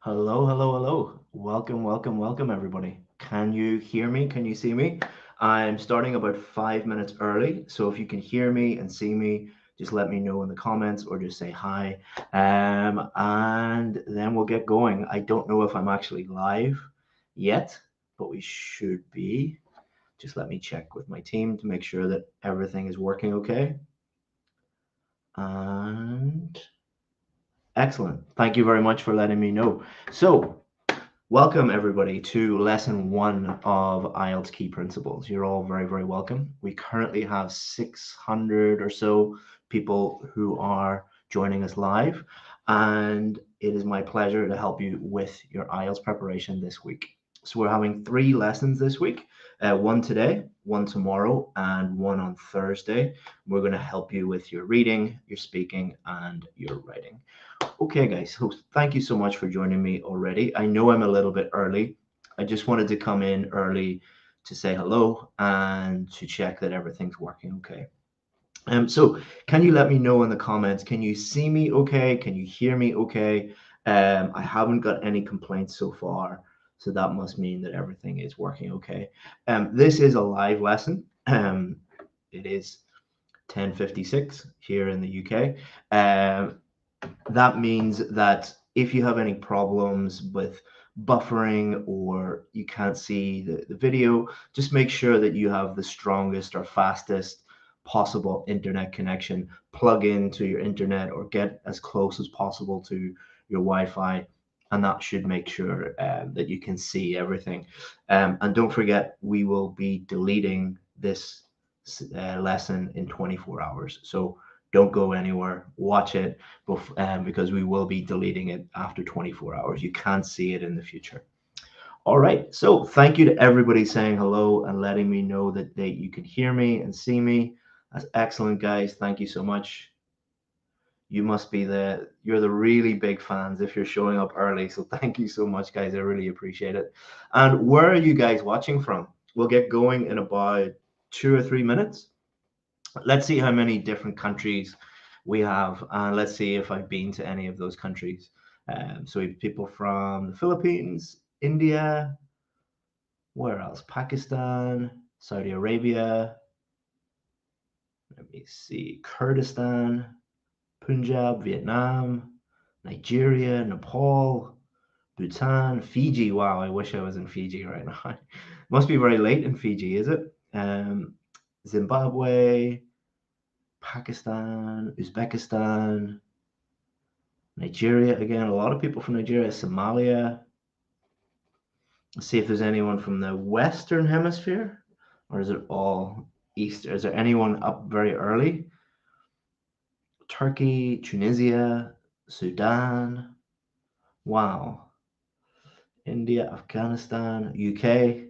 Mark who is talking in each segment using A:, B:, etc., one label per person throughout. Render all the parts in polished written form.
A: Hello, hello, hello. Welcome, welcome, welcome, everybody. Can you hear me? Can you see me? I'm starting about 5 minutes early. So if you can hear me and see me, just let me know in the comments or just say hi. And then we'll get going. I don't know if I'm actually live yet, but we should be. Just let me check with my team to make sure that everything is working okay. And excellent. Thank you very much for letting me know. So, welcome, everybody, to lesson one of IELTS Key Principles. You're all very, very welcome. We currently have 600 or so people who are joining us live, and it is my pleasure to help you with your IELTS preparation this week. So, we're having three lessons this week, one today, one tomorrow, and one on Thursday. We're going to help you with your reading, your speaking, and your writing. Okay, guys, so thank you so much for joining me already. I know I'm a little bit early. I just wanted to come in early to say hello and to check that everything's working okay. So can you let me know in the comments? Can you see me okay? Can you hear me okay? I haven't got any complaints so far, so that must mean that everything is working okay. This is a live lesson. It is 10:56 here in the UK. That means that if you have any problems with buffering or you can't see the video, just make sure that you have the strongest or fastest possible internet connection. Plug into your internet or get as close as possible to your Wi-Fi, and that should make sure that you can see everything. And don't forget, we will be deleting this lesson in 24 hours. So don't go anywhere. Watch it because we will be deleting it after 24 hours. You can't see it in the future. All right. So thank you to everybody saying hello and letting me know that you can hear me and see me. That's excellent, guys. Thank you so much. You're the really big fans if you're showing up early. So thank you so much, guys. I really appreciate it. And where are you guys watching from? We'll get going in about 2 or 3 minutes. Let's see how many different countries we have, and let's see if I've been to any of those countries. So we have people from the Philippines, India, where else? Pakistan, Saudi Arabia. Let me see, Kurdistan, Punjab, Vietnam, Nigeria, Nepal, Bhutan, Fiji. Wow, I wish I was in Fiji right now. Must be very late in Fiji, is it? Zimbabwe, Pakistan, Uzbekistan, Nigeria again. A lot of people from Nigeria, Somalia. Let's see if there's anyone from the Western Hemisphere, or is it all East? Is there anyone up very early? Turkey, Tunisia, Sudan. Wow. India, Afghanistan, UK.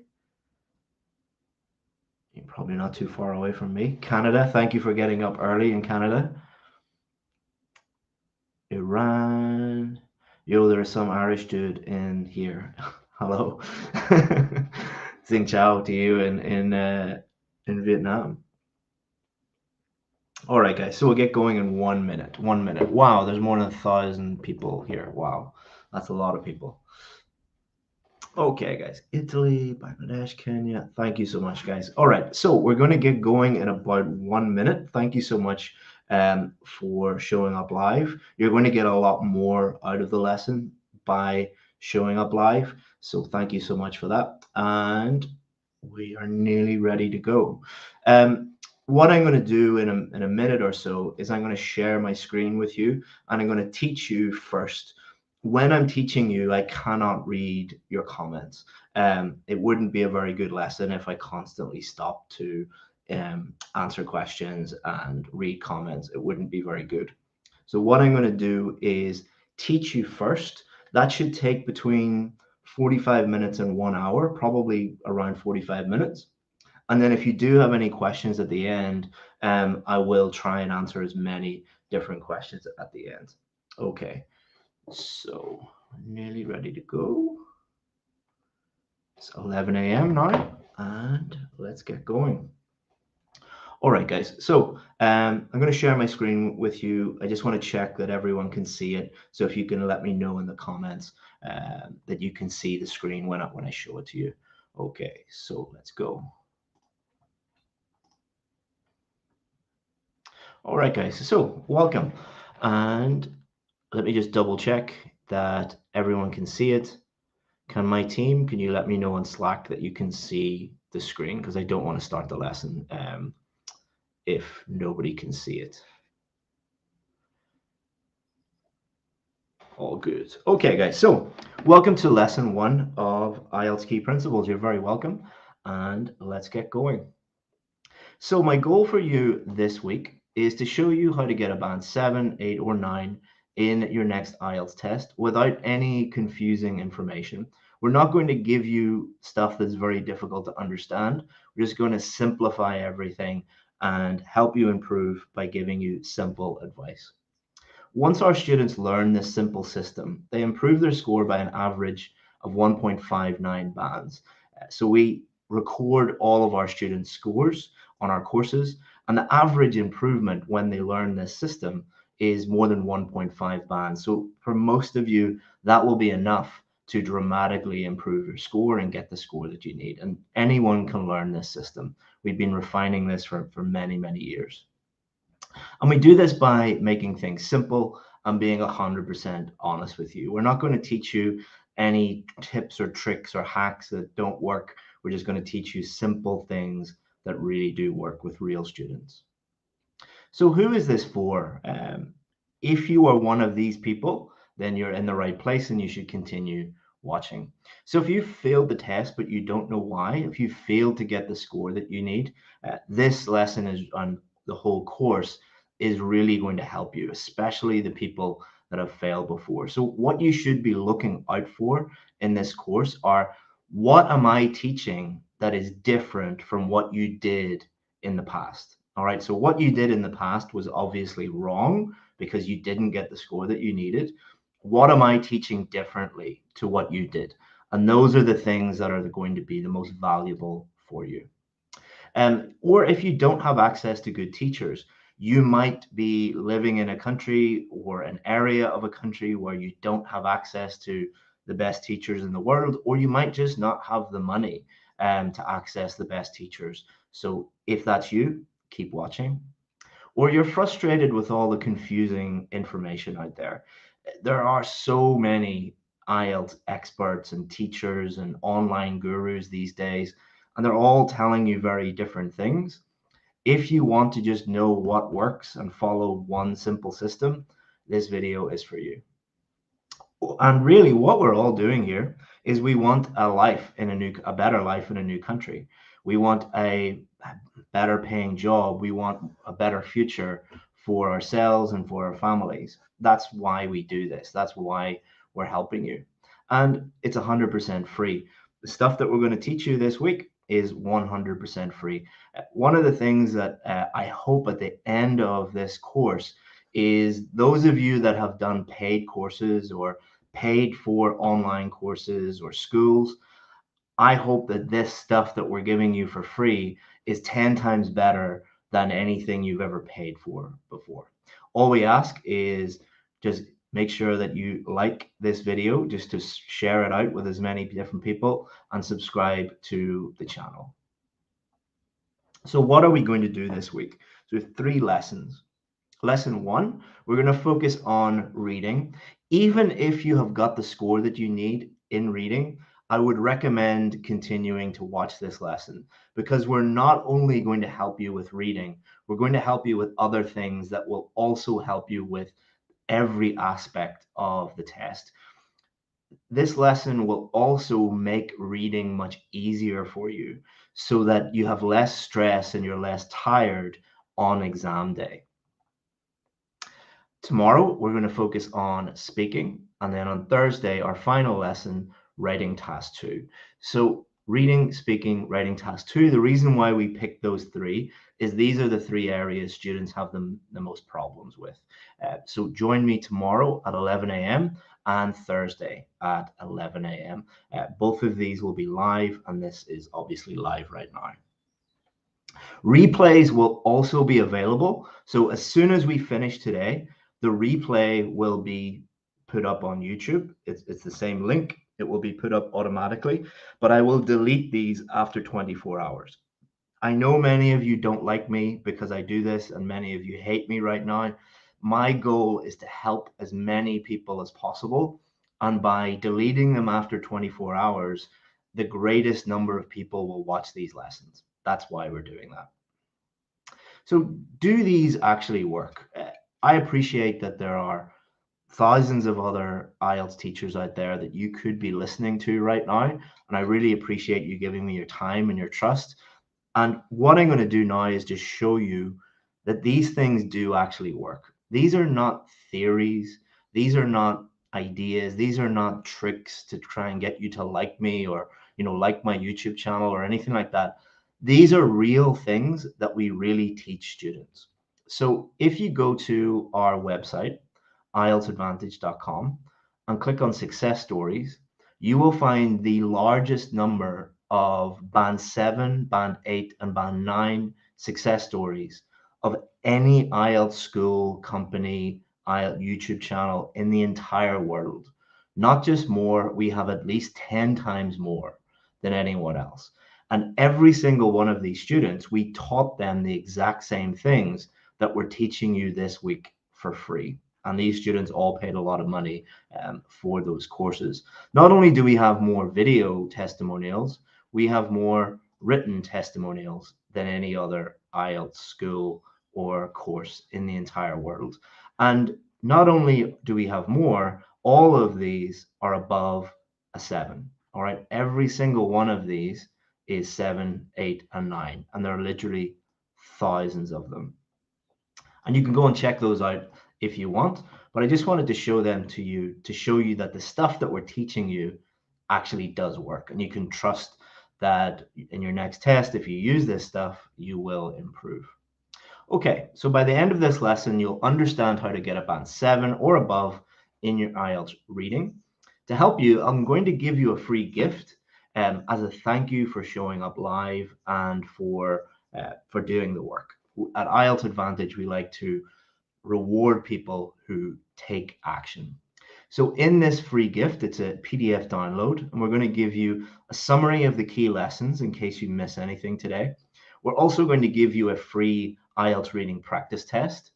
A: You're probably not too far away from me. Canada. Thank you for getting up early in Canada. Iran. Yo, there's some Irish dude in here. Hello. Xing Chao to you in Vietnam. All right, guys. So we'll get going in 1 minute. 1 minute. Wow, there's more than 1,000 people here. Wow, that's a lot of people. Okay, guys. Italy, Bangladesh, Kenya. Thank you so much, guys. All right, so we're going to get going in about 1 minute. Thank you so much for showing up live. You're going to get a lot more out of the lesson by showing up live. So thank you so much for that. And we are nearly ready to go. What I'm going to do in a minute or so is I'm going to share my screen with you, and I'm going to teach you first. When I'm teaching you, I cannot read your comments. It wouldn't be a very good lesson if I constantly stopped to answer questions and read comments. It wouldn't be very good. So what I'm going to do is teach you first. That should take between 45 minutes and 1 hour, probably around 45 minutes. And then if you do have any questions at the end, I will try and answer as many different questions at the end. Okay, so we're nearly ready to go. It's 11 a.m. now, and let's get going. All right, guys. So I'm going to share my screen with you. I just want to check that everyone can see it. So if you can let me know in the comments that you can see the screen when I show it to you. Okay, so let's go. All right, guys. So welcome. And let me just double check that everyone can see it. Can you let me know on Slack that you can see the screen? Because I don't want to start the lesson if nobody can see it. All good. Okay, guys. So welcome to lesson 1 of IELTS Key Principles. You're very welcome. And let's get going. So my goal for you this week is to show you how to get a band 7, 8, or 9 in your next IELTS test without any confusing information. We're not going to give you stuff that's very difficult to understand. We're just going to simplify everything and help you improve by giving you simple advice. Once our students learn this simple system, they improve their score by an average of 1.59 bands. So we record all of our students' scores on our courses, and the average improvement when they learn this system is more than 1.5 bands. So for most of you, that will be enough to dramatically improve your score and get the score that you need. And anyone can learn this system. We've been refining this for many, many years. And we do this by making things simple and being 100% honest with you. We're not going to teach you any tips or tricks or hacks that don't work. We're just going to teach you simple things that really do work with real students. So who is this for? If you are one of these people, then you're in the right place and you should continue watching. So if you failed the test, but you don't know why, if you failed to get the score that you need, this lesson is on the whole course is really going to help you, especially the people that have failed before. So what you should be looking out for in this course are, what am I teaching that is different from what you did in the past? All right, so what you did in the past was obviously wrong because you didn't get the score that you needed. What am I teaching differently to what you did? And those are the things that are going to be the most valuable for you. Or if you don't have access to good teachers, you might be living in a country or an area of a country where you don't have access to the best teachers in the world, or you might just not have the money to access the best teachers. So if that's you, keep watching. Or you're frustrated with all the confusing information out there. There are so many IELTS experts and teachers and online gurus these days, and they're all telling you very different things. If you want to just know what works and follow one simple system, this video is for you. And really, what we're all doing here is we want a better life in a new country. We want a better paying job. We want a better future for ourselves and for our families. That's why we do this. That's why we're helping you. And it's 100% free. The stuff that we're going to teach you this week is 100% free. One of the things that I hope at the end of this course is those of you that have done paid courses or paid for online courses or schools, I hope that this stuff that we're giving you for free is 10 times better than anything you've ever paid for before. All we ask is just make sure that you like this video, just to share it out with as many different people, and subscribe to the channel. So what are we going to do this week? So we have 3 lessons. Lesson 1, we're going to focus on reading. Even if you have got the score that you need in reading, I would recommend continuing to watch this lesson, because we're not only going to help you with reading, we're going to help you with other things that will also help you with every aspect of the test. This lesson will also make reading much easier for you so that you have less stress and you're less tired on exam day. Tomorrow, we're going to focus on speaking. And then on Thursday, our final lesson, writing task 2. So reading, speaking, writing task 2. The reason why we picked those 3 is these are the 3 areas students have the most problems with. So join me tomorrow at 11 a.m. and Thursday at 11 a.m. Both of these will be live, and this is obviously live right now. Replays will also be available. So as soon as we finish today, the replay will be put up on YouTube. It's the same link. It will be put up automatically, but I will delete these after 24 hours. I know many of you don't like me because I do this, and many of you hate me right now. My goal is to help as many people as possible. And by deleting them after 24 hours, the greatest number of people will watch these lessons. That's why we're doing that. So, do these actually work? I appreciate that there are thousands of other IELTS teachers out there that you could be listening to right now. And I really appreciate you giving me your time and your trust. And what I'm going to do now is just show you that these things do actually work. These are not theories. These are not ideas. These are not tricks to try and get you to like me or, like my YouTube channel or anything like that. These are real things that we really teach students. So if you go to our website, IELTSadvantage.com, and click on success stories, you will find the largest number of band 7, band 8, and band 9 success stories of any IELTS school, company, IELTS YouTube channel in the entire world. Not just more, we have at least 10 times more than anyone else. And every single one of these students, we taught them the exact same things that we're teaching you this week for free. And these students all paid a lot of money for those courses. Not only do we have more video testimonials, we have more written testimonials than any other IELTS school or course in the entire world. And not only do we have more, all of these are above a 7. All right, every single one of these is 7, 8, and 9, and there are literally thousands of them. And you can go and check those out if you want, but I just wanted to show them to you to show you that the stuff that we're teaching you actually does work, and you can trust that in your next test, if you use this stuff, you will improve. Okay, so by the end of this lesson, you'll understand how to get a band 7 or above in your IELTS reading. To help you, I'm going to give you a free gift as a thank you for showing up live and for doing the work. At IELTS Advantage, we like to reward people who take action. So in this free gift, it's a PDF download, and we're going to give you a summary of the key lessons in case you miss anything today. We're also going to give you a free IELTS reading practice test.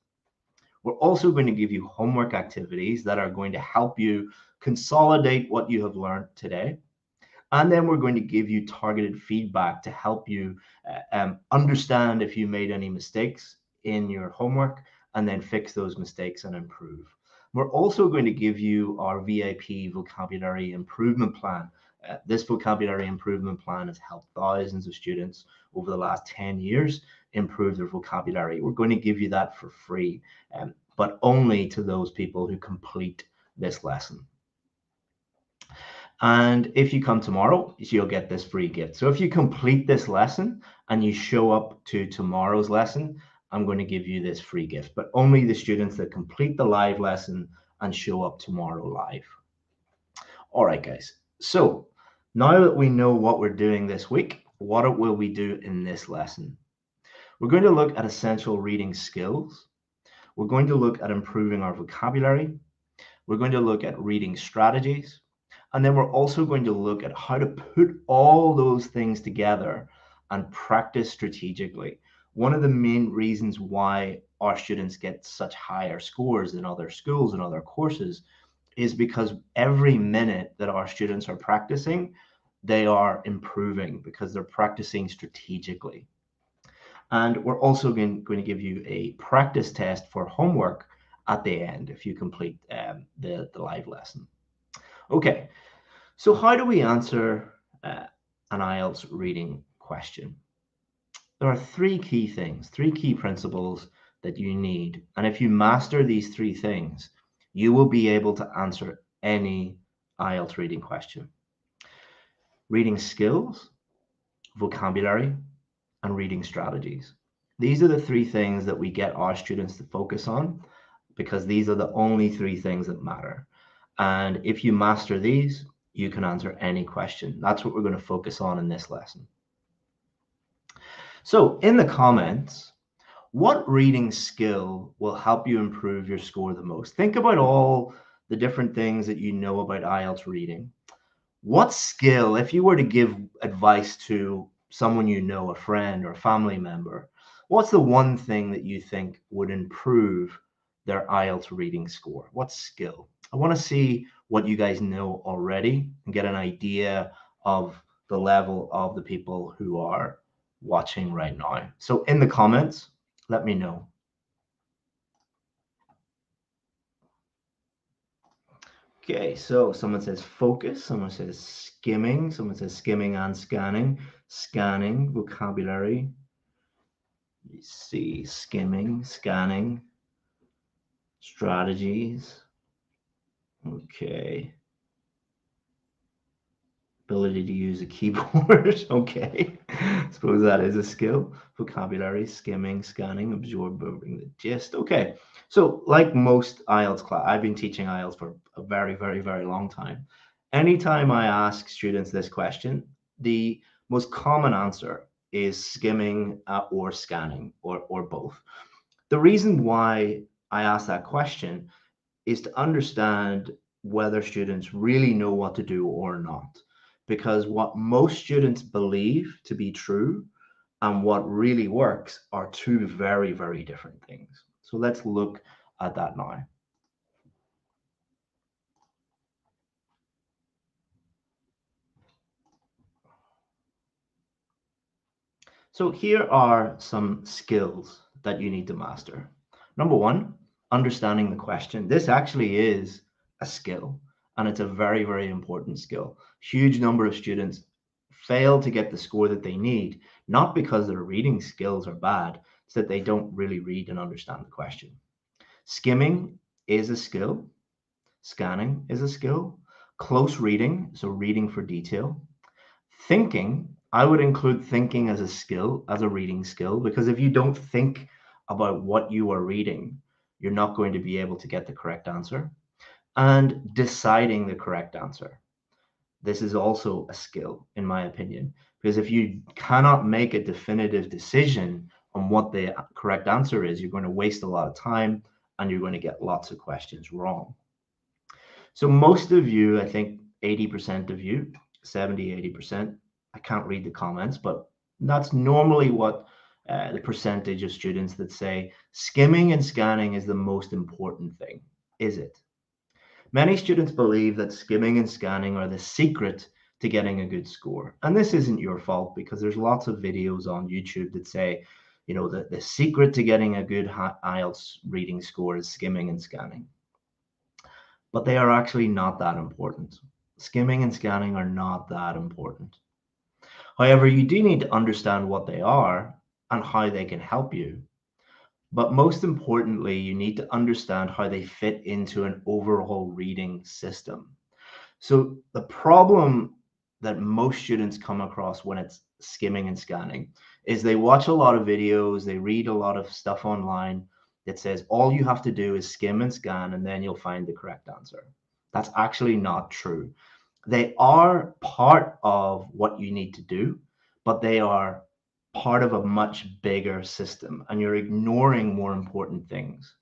A: We're also going to give you homework activities that are going to help you consolidate what you have learned today. And then we're going to give you targeted feedback to help you understand if you made any mistakes in your homework and then fix those mistakes and improve. We're also going to give you our VIP vocabulary improvement plan. This vocabulary improvement plan has helped thousands of students over the last 10 years improve their vocabulary. We're going to give you that for free, but only to those people who complete this lesson. And if you come tomorrow, you'll get this free gift. So if you complete this lesson and you show up to tomorrow's lesson, I'm going to give you this free gift, but only the students that complete the live lesson and show up tomorrow live. All right, guys. So now that we know what we're doing this week, what will we do in this lesson? We're going to look at essential reading skills. We're going to look at improving our vocabulary. We're going to look at reading strategies. And then we're also going to look at how to put all those things together and practice strategically. One of the main reasons why our students get such higher scores than other schools and other courses is because every minute that our students are practicing, they are improving because they're practicing strategically. And we're also going to give you a practice test for homework at the end if you complete the live lesson. Okay, so how do we answer an IELTS reading question? There are three key things, three key principles that you need. And if you master these three things, you will be able to answer any IELTS reading question. Reading skills, vocabulary, and reading strategies. These are the three things that we get our students to focus on because these are the only three things that matter. And if you master these, you can answer any question. That's what we're going to focus on in this lesson. So in the comments, what reading skill will help you improve your score the most? Think about all the different things that you know about IELTS reading. What skill, if you were to give advice to someone you know, a friend or a family member, what's the one thing that you think would improve their IELTS reading score? What skill? I want to see what you guys know already and get an idea of the level of the people who are watching right now. So in the comments, let me know. Okay, so someone says focus, someone says skimming, someone says skimming and scanning, scanning, vocabulary. You see, skimming, scanning, strategies. Okay. Ability to use a keyboard. Okay. Suppose that is a skill. Vocabulary, skimming, scanning, absorbing the gist. Okay. So, like most IELTS class, I've been teaching IELTS for a very, very, very long time. Anytime I ask students this question, the most common answer is skimming or scanning or both. The reason why I ask that question is to understand whether students really know what to do or not. Because what most students believe to be true and what really works are two very, very different things. So let's look at that now. So here are some skills that you need to master. Number one, understanding the question. This actually is a skill, and it's a very, very important skill. Huge number of students fail to get the score that they need, not because their reading skills are bad, it's that they don't really read and understand the question. Skimming is a skill. Scanning is a skill. Close reading, so reading for detail. Thinking, I would include thinking as a skill, as a reading skill, because if you don't think about what you are reading, you're not going to be able to get the correct answer. And deciding the correct answer. This is also a skill, in my opinion, because if you cannot make a definitive decision on what the correct answer is, you're going to waste a lot of time and you're going to get lots of questions wrong. So most of you, I think 80% of you, 70, 80%, I can't read the comments, but that's normally what the percentage of students that say skimming and scanning is the most important thing. Is it? Many students believe that skimming and scanning are the secret to getting a good score. And this isn't your fault because there's lots of videos on YouTube that say, you know, the secret to getting a good IELTS reading score is skimming and scanning. But they are actually not that important. Skimming and scanning are not that important. However, you do need to understand what they are and how they can help you. But most importantly, you need to understand how they fit into an overall reading system. So the problem that most students come across when it's skimming and scanning is they watch a lot of videos, they read a lot of stuff online that says all you have to do is skim and scan and then you'll find the correct answer. That's actually not true. They are part of what you need to do, but they are part of a much bigger system and you're ignoring more important things.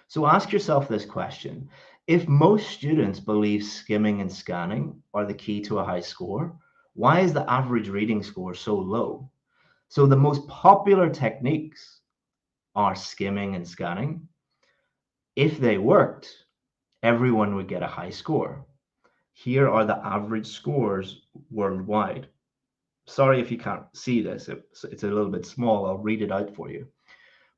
A: So ask yourself this question. If most students believe skimming and scanning are the key to a high score, why is the average reading score so low? So the most popular techniques are skimming and scanning. If they worked, everyone would get a high score. Here are the average scores worldwide. Sorry if you can't see this, it's a little bit small. I'll read it out for you.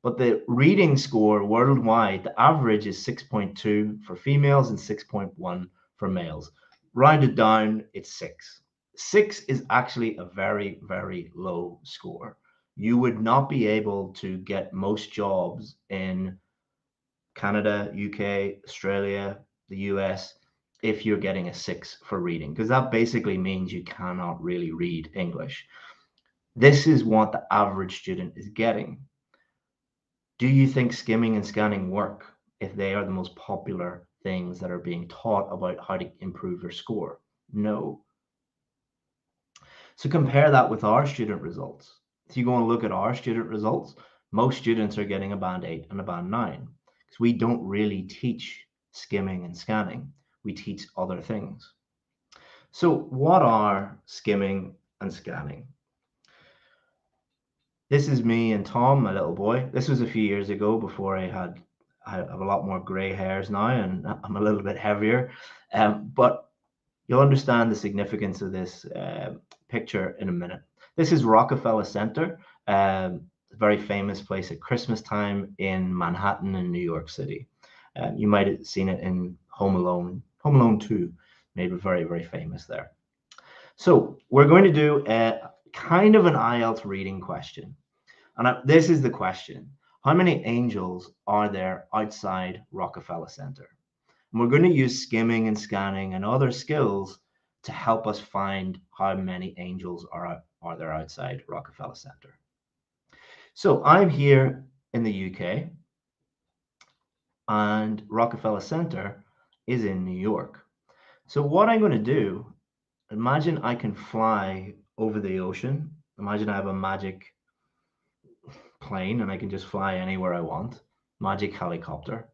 A: But the reading score worldwide, the average is 6.2 for females and 6.1 for males. Rounded down, it's 6. 6 is actually a very, very low score. You would not be able to get most jobs in Canada, UK, Australia, the US if you're getting a 6 for reading, because that basically means you cannot really read English. This is what the average student is getting. Do you think skimming and scanning work if they are the most popular things that are being taught about how to improve your score? No. So compare that with our student results. if you go and look at our student results, most students are getting a band 8 and a band 9 because we don't really teach skimming and scanning. We teach other things. So what are skimming and scanning? This is me and Tom, my little boy. This was a few years ago before I have a lot more gray hairs now and I'm a little bit heavier. But you'll understand the significance of this picture in a minute. This is Rockefeller Center, a very famous place at Christmas time in Manhattan in New York City. You might have seen it in Home Alone. Home Alone 2 made it very, very famous there. So we're going to do a kind of an IELTS reading question. And this is the question. How many angels are there outside Rockefeller Center? And we're going to use skimming and scanning and other skills to help us find how many angels are there outside Rockefeller Center. So I'm here in the UK and Rockefeller Center is in New York. So what I'm going to do, imagine I can fly over the ocean. Imagine I have a magic plane and I can just fly anywhere I want. Magic helicopter.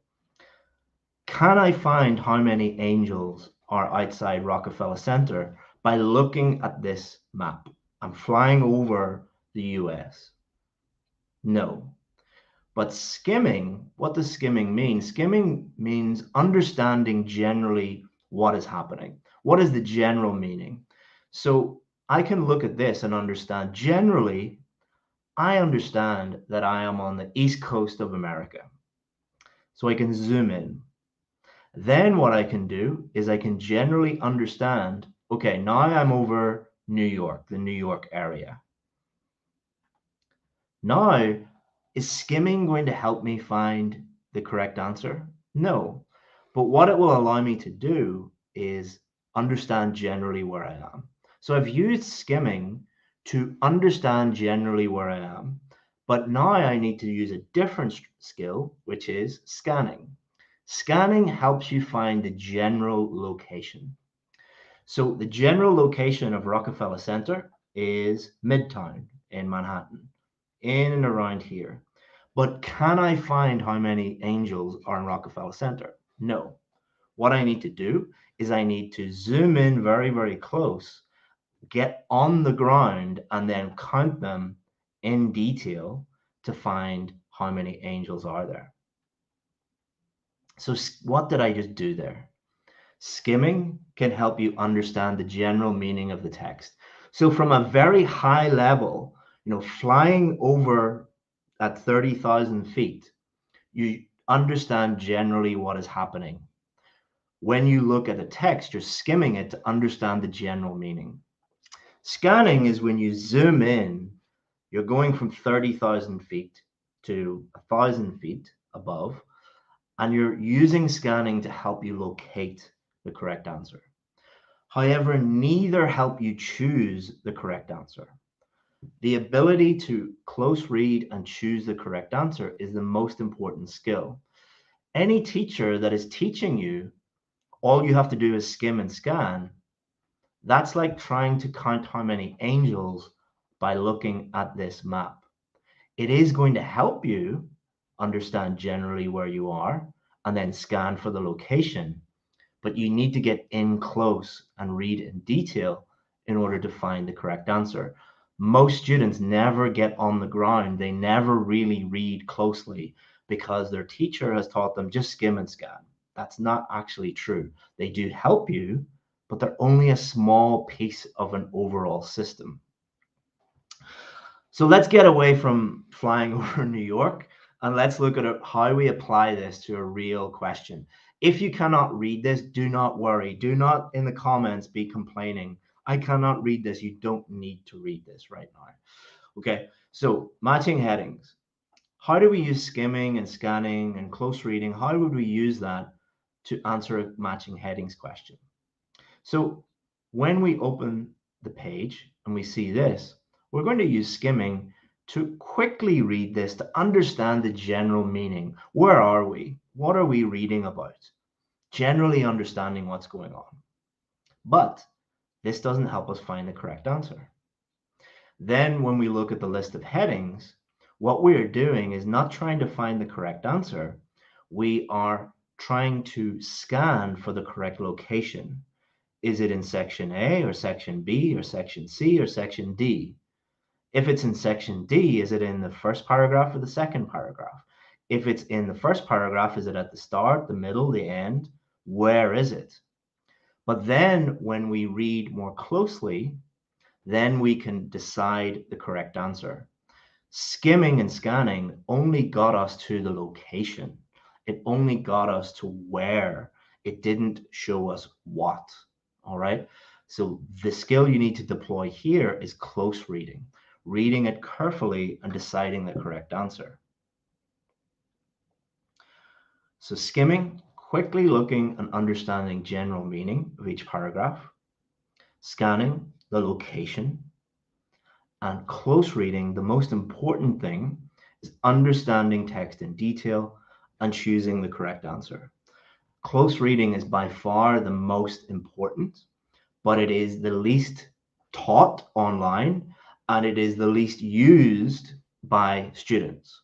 A: Can I find how many angels are outside Rockefeller Center by looking at this map? I'm flying over the US. No. But skimming, what does skimming mean? Skimming means understanding generally what is happening. What is the general meaning? So I can look at this and understand generally, I understand that I am on the east coast of America. So I can zoom in. Then what I can do is I can generally understand, okay, now I'm over New York, the New York area. Now, is skimming going to help me find the correct answer? No. But what it will allow me to do is understand generally where I am. So I've used skimming to understand generally where I am, but now I need to use a different skill, which is scanning. Scanning helps you find the general location. So the general location of Rockefeller Center is Midtown in Manhattan, in and around here. But can I find how many angels are in Rockefeller Center? No. What I need to do is I need to zoom in very, very close, get on the ground, and then count them in detail to find how many angels are there. So what did I just do there? Skimming can help you understand the general meaning of the text. So from a very high level, flying over at 30,000 feet, you understand generally what is happening. When you look at a text, you're skimming it to understand the general meaning. Scanning is when you zoom in, you're going from 30,000 feet to 1,000 feet above, and you're using scanning to help you locate the correct answer. However, neither help you choose the correct answer. The ability to close read and choose the correct answer is the most important skill. Any teacher that is teaching you, all you have to do is skim and scan. That's like trying to count how many angels by looking at this map. It is going to help you understand generally where you are and then scan for the location, but you need to get in close and read in detail in order to find the correct answer. Most students never get on the ground. They never really read closely because their teacher has taught them just skim and scan. That's not actually true. They do help you, but they're only a small piece of an overall system. So let's get away from flying over New York and let's look at how we apply this to a real question. If you cannot read this, do not worry. Do not in the comments be complaining. I cannot read this. You don't need to read this right now. Okay, so matching headings. How do we use skimming and scanning and close reading? How would we use that to answer a matching headings question? So when we open the page and we see this, we're going to use skimming to quickly read this to understand the general meaning. Where are we? What are we reading about? Generally understanding what's going on. But this doesn't help us find the correct answer. Then when we look at the list of headings, what we are doing is not trying to find the correct answer. We are trying to scan for the correct location. Is it in section A or section B or section C or section D? If it's in section D, is it in the first paragraph or the second paragraph? If it's in the first paragraph, is it at the start, the middle, the end? Where is it? But then when we read more closely, then we can decide the correct answer. Skimming and scanning only got us to the location. It only got us to where. It didn't show us what. All right. So the skill you need to deploy here is close reading, reading it carefully and deciding the correct answer. So skimming, quickly looking and understanding general meaning of each paragraph. Scanning, the location. And close reading, the most important thing is understanding text in detail and choosing the correct answer. Close reading is by far the most important, but it is the least taught online and it is the least used by students.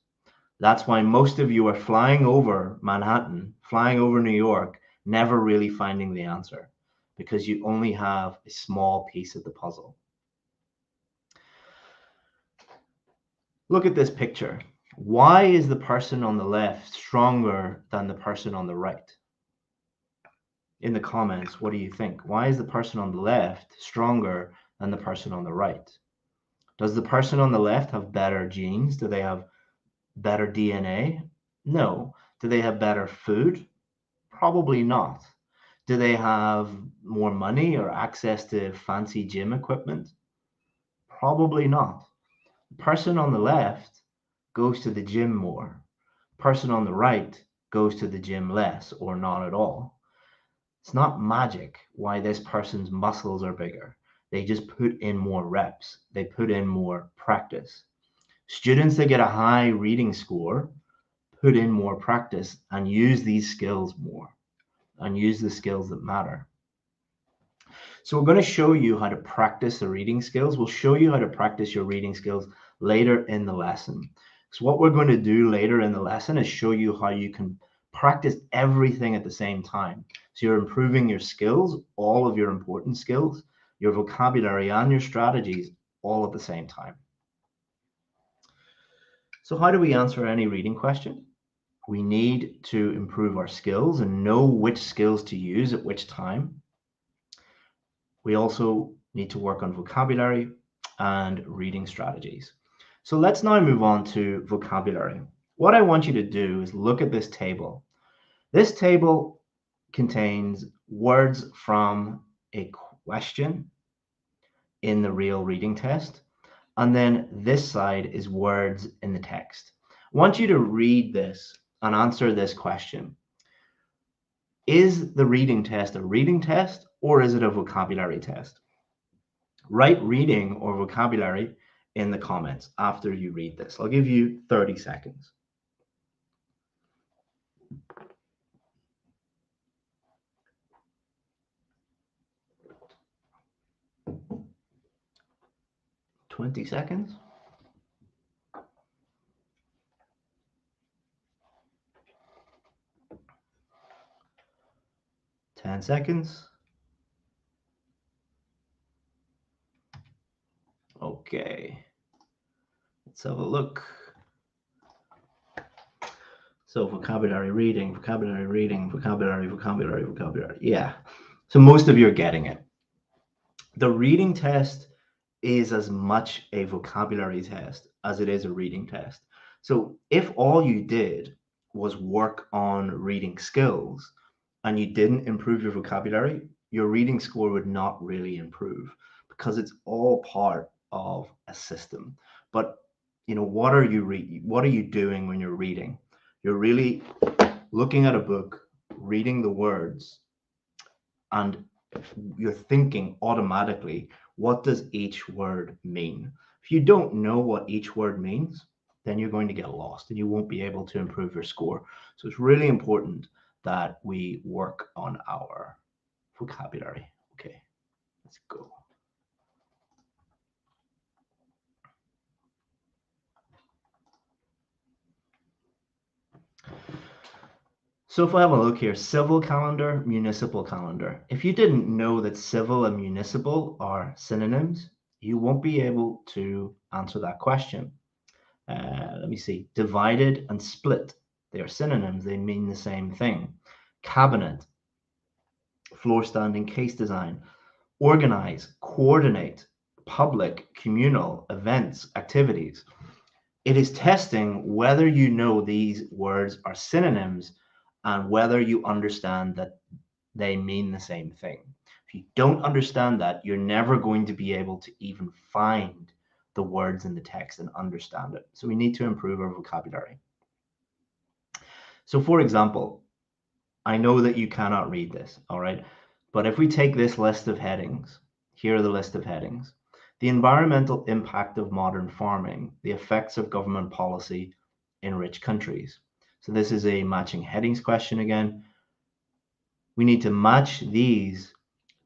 A: That's why most of you are flying over Manhattan, flying over New York, never really finding the answer because you only have a small piece of the puzzle. Look at this picture. Why is the person on the left stronger than the person on the right? In the comments, what do you think? Why is the person on the left stronger than the person on the right? Does the person on the left have better genes? Do they have better DNA? No. Do they have better food? Probably not. Do they have more money or access to fancy gym equipment? Probably not. The person on the left goes to the gym more. The person on the right goes to the gym less or not at all. It's not magic why this person's muscles are bigger. They just put in more reps. They put in more practice. Students that get a high reading score put in more practice and use these skills more and use the skills that matter. So we're going to show you how to practice the reading skills. We'll show you how to practice your reading skills later in the lesson. So what we're going to do later in the lesson is show you how you can practice everything at the same time. So you're improving your skills, all of your important skills, your vocabulary and your strategies all at the same time. So how do we answer any reading question? We need to improve our skills and know which skills to use at which time. We also need to work on vocabulary and reading strategies. So let's now move on to vocabulary. What I want you to do is look at this table. This table contains words from a question in the real reading test. And then this side is words in the text. I want you to read this and answer this question. Is the reading test a reading test or is it a vocabulary test? Write reading or vocabulary in the comments after you read this. I'll give you 30 seconds. $20 seconds. $10 seconds. Okay, let's have a look. So vocabulary reading, vocabulary reading, vocabulary, vocabulary, vocabulary. Yeah, so most of you are getting it. The reading test is as much a vocabulary test as it is a reading test. So if all you did was work on reading skills and you didn't improve your vocabulary, your reading score would not really improve because it's all part of a system. But you know, what are you doing when you're reading? You're really looking at a book, reading the words, and you're thinking automatically, what does each word mean? If you don't know what each word means, then you're going to get lost and you won't be able to improve your score. So it's really important that we work on our vocabulary. Okay, let's go. So if I have a look here, civil calendar, municipal calendar. If you didn't know that civil and municipal are synonyms, you won't be able to answer that question. Let me see. Divided and split. They are synonyms. They mean the same thing. Cabinet, floor standing case design. Organize, coordinate, public, communal, events, activities. It is testing whether you know these words are synonyms and whether you understand that they mean the same thing. If you don't understand that, you're never going to be able to even find the words in the text and understand it. So we need to improve our vocabulary. So for example, I know that you cannot read this, all right? But if we take this list of headings, here are the list of headings. The environmental impact of modern farming, the effects of government policy in rich countries. So this is a matching headings question again. We need to match these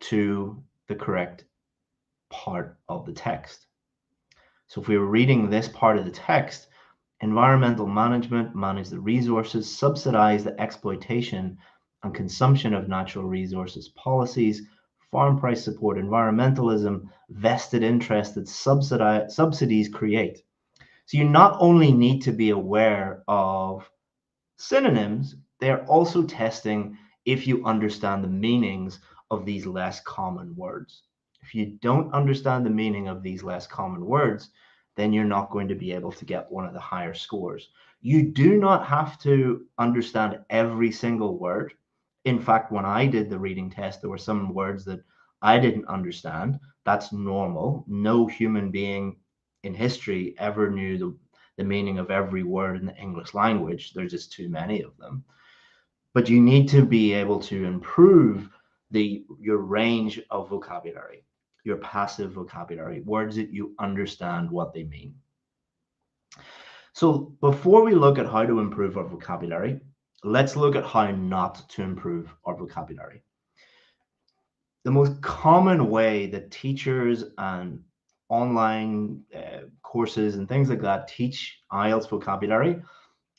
A: to the correct part of the text. So if we were reading this part of the text, environmental management, manage the resources, subsidize the exploitation and consumption of natural resources policies, farm price support, environmentalism, vested interest that subsidies create. So you not only need to be aware of synonyms, they're also testing if you understand the meanings of these less common words. If you don't understand the meaning of these less common words, then you're not going to be able to get one of the higher scores. You do not have to understand every single word. In fact, when I did the reading test, there were some words that I didn't understand. That's normal. No human being in history ever knew the meaning of every word in the English language. There's just too many of them. But you need to be able to improve your range of vocabulary, your passive vocabulary, words that you understand what they mean. So before we look at how to improve our vocabulary, let's look at how not to improve our vocabulary. The most common way that teachers and online courses and things like that teach IELTS vocabulary,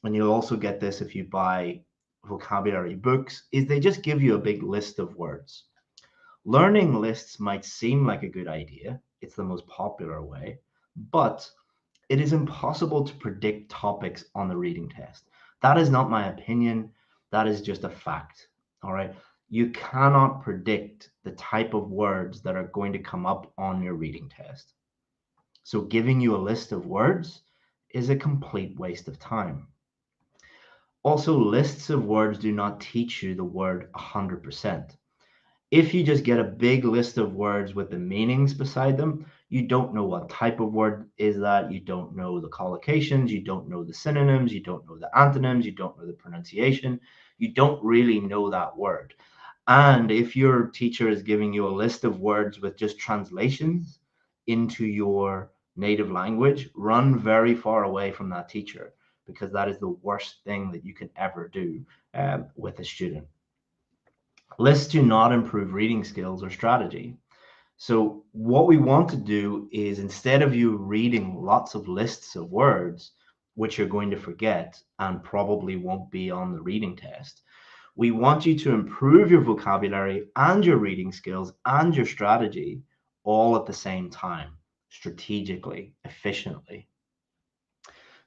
A: and you'll also get this if you buy vocabulary books, is they just give you a big list of words. Learning lists might seem like a good idea. It's the most popular way, but it is impossible to predict topics on the reading test. That is not my opinion. That is just a fact. All right. You cannot predict the type of words that are going to come up on your reading test. So giving you a list of words is a complete waste of time. Also, lists of words do not teach you the word 100%. If you just get a big list of words with the meanings beside them, you don't know what type of word is that, you don't know the collocations, you don't know the synonyms, you don't know the antonyms, you don't know the pronunciation, you don't really know that word. And if your teacher is giving you a list of words with just translations into your native language, run very far away from that teacher, because that is the worst thing that you can ever do with a student. Lists do not improve reading skills or strategy. So what we want to do is, instead of you reading lots of lists of words, which you're going to forget and probably won't be on the reading test, we want you to improve your vocabulary and your reading skills and your strategy all at the same time, strategically, efficiently.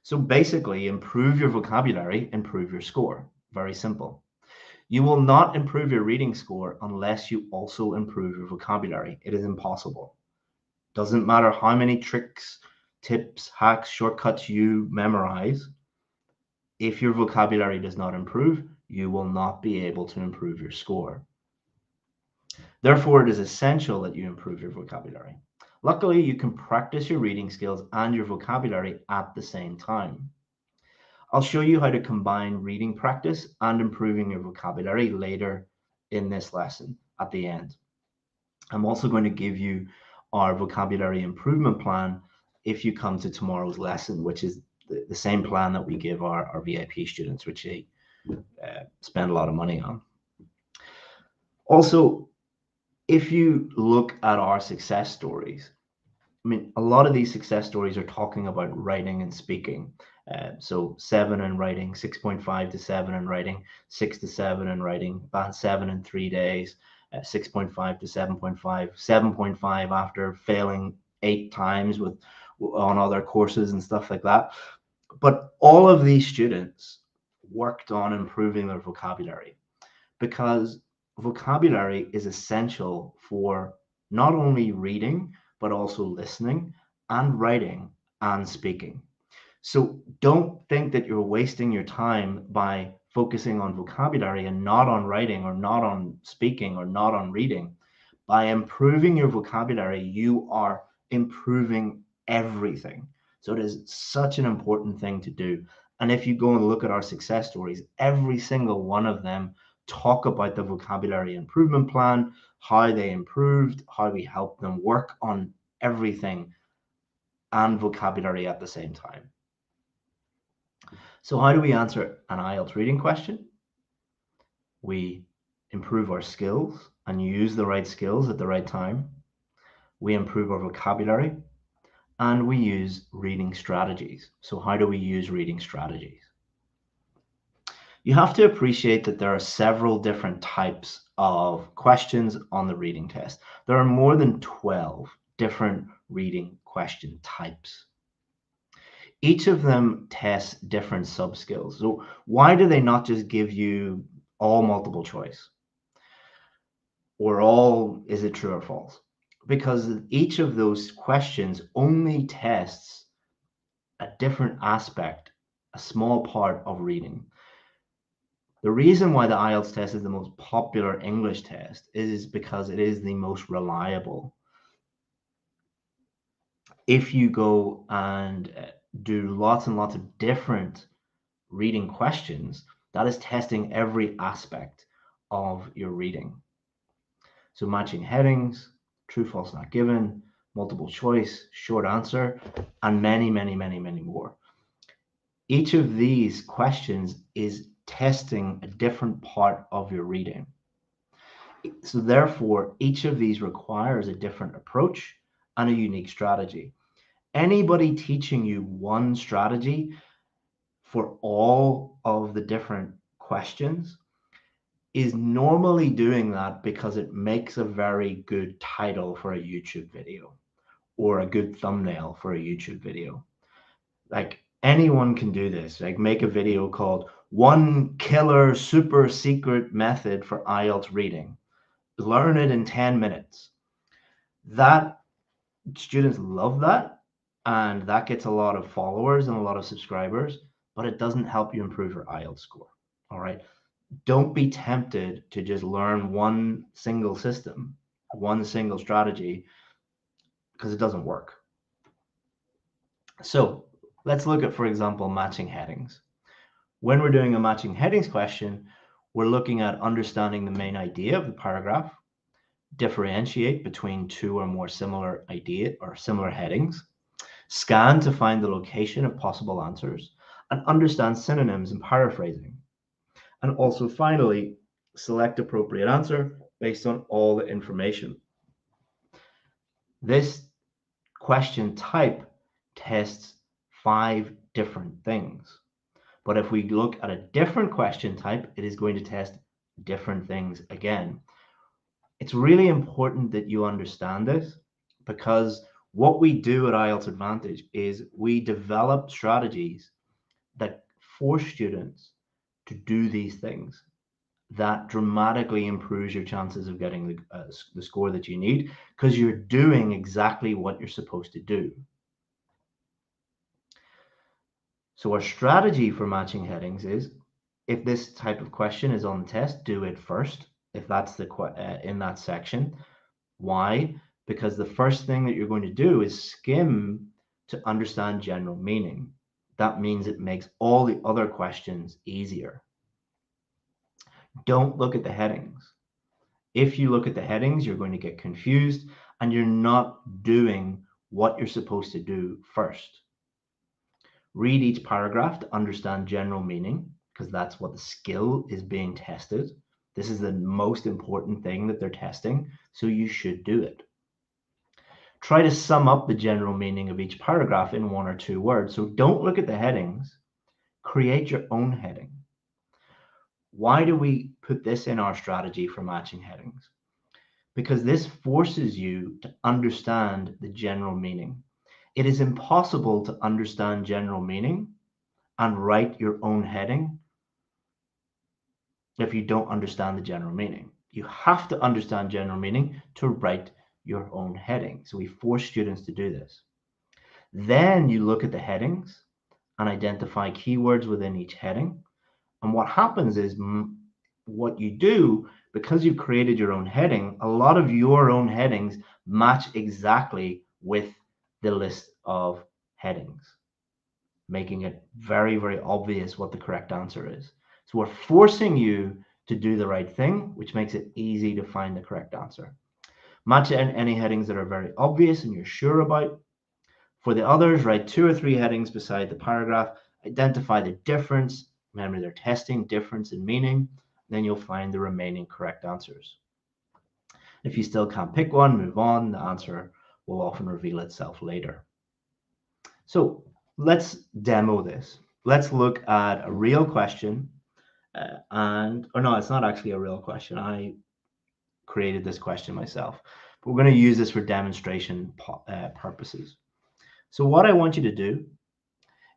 A: So basically, improve your vocabulary, improve your score. Very simple. You will not improve your reading score unless you also improve your vocabulary. It is impossible. Doesn't matter how many tricks, tips, hacks, shortcuts you memorize. If your vocabulary does not improve, you will not be able to improve your score. Therefore, it is essential that you improve your vocabulary. Luckily, you can practice your reading skills and your vocabulary at the same time. I'll show you how to combine reading practice and improving your vocabulary later in this lesson at the end. I'm also going to give you our vocabulary improvement plan if you come to tomorrow's lesson, which is the same plan that we give our VIP students, which they spend a lot of money on. Also, if you look at our success stories, I mean, a lot of these success stories are talking about writing and speaking. So 7 in writing, 6.5 to 7 in writing, 6 to 7 in writing, band 7 in 3 days, 6.5 to 7.5, 7.5 after failing 8 times on other courses and stuff like that. But all of these students worked on improving their vocabulary, because vocabulary is essential for not only reading, but also listening and writing and speaking. So don't think that you're wasting your time by focusing on vocabulary and not on writing or not on speaking or not on reading. By improving your vocabulary, you are improving everything. So it is such an important thing to do. And if you go and look at our success stories, every single one of them talk about the vocabulary improvement plan, how they improved, how we helped them work on everything and vocabulary at the same time. So how do we answer an IELTS reading question? We improve our skills and use the right skills at the right time. We improve our vocabulary and we use reading strategies. So how do we use reading strategies? You have to appreciate that there are several different types of questions on the reading test. There are more than 12 different reading question types. Each of them tests different sub-skills. So why do they not just give you all multiple choice or all is it true or false? Because each of those questions only tests a different aspect, a small part of reading. The reason why the IELTS test is the most popular English test is because it is the most reliable. If you go and do lots and lots of different reading questions, that is testing every aspect of your reading. So matching headings, true, false, not given, multiple choice, short answer, and many, many, many, many more. Each of these questions is testing a different part of your reading. So therefore, each of these requires a different approach and a unique strategy. Anybody teaching you one strategy for all of the different questions is normally doing that because it makes a very good title for a YouTube video or a good thumbnail for a YouTube video. Like anyone can do this, like make a video called "One Killer Super Secret Method for IELTS Reading. Learn it in 10 minutes." That students love that, and that gets a lot of followers and a lot of subscribers, but it doesn't help you improve your IELTS score. All right. Don't be tempted to just learn one single system, one single strategy, because it doesn't work. So let's look at, for example, matching headings. When we're doing a matching headings question, we're looking at understanding the main idea of the paragraph, differentiate between two or more similar idea or similar headings, scan to find the location of possible answers, and understand synonyms and paraphrasing. And also finally, select appropriate answer based on all the information. This question type tests 5 different things. But if we look at a different question type, it is going to test different things again. It's really important that you understand this, because what we do at IELTS Advantage is we develop strategies that force students to do these things. That dramatically improves your chances of getting the score that you need, because you're doing exactly what you're supposed to do. So our strategy for matching headings is, if this type of question is on the test, do it first. If that's the in that section. Why? Because the first thing that you're going to do is skim to understand general meaning. That means it makes all the other questions easier. Don't look at the headings. If you look at the headings, you're going to get confused and you're not doing what you're supposed to do first. Read each paragraph to understand general meaning, because that's what the skill is being tested. This is the most important thing that they're testing, so you should do it. Try to sum up the general meaning of each paragraph in 1 or 2 words. So don't look at the headings. Create your own heading. Why do we put this in our strategy for matching headings? Because this forces you to understand the general meaning. It is impossible to understand general meaning and write your own heading if you don't understand the general meaning. You have to understand general meaning to write your own heading. So we force students to do this. Then you look at the headings and identify keywords within each heading. And what happens is what you do, because you've created your own heading, a lot of your own headings match exactly with the list of headings, making it very, very obvious what the correct answer is. So we're forcing you to do the right thing, which makes it easy to find the correct answer. Match any headings that are very obvious and you're sure about. For the others, write 2 or 3 headings beside the paragraph. Identify the difference. Remember, they're testing difference in meaning. Then you'll find the remaining correct answers. If you still can't pick one, move on. The answer will often reveal itself later. So let's demo this. Let's look at a real question. Or no, it's not actually a real question. I created this question myself. But we're going to use this for demonstration purposes. So what I want you to do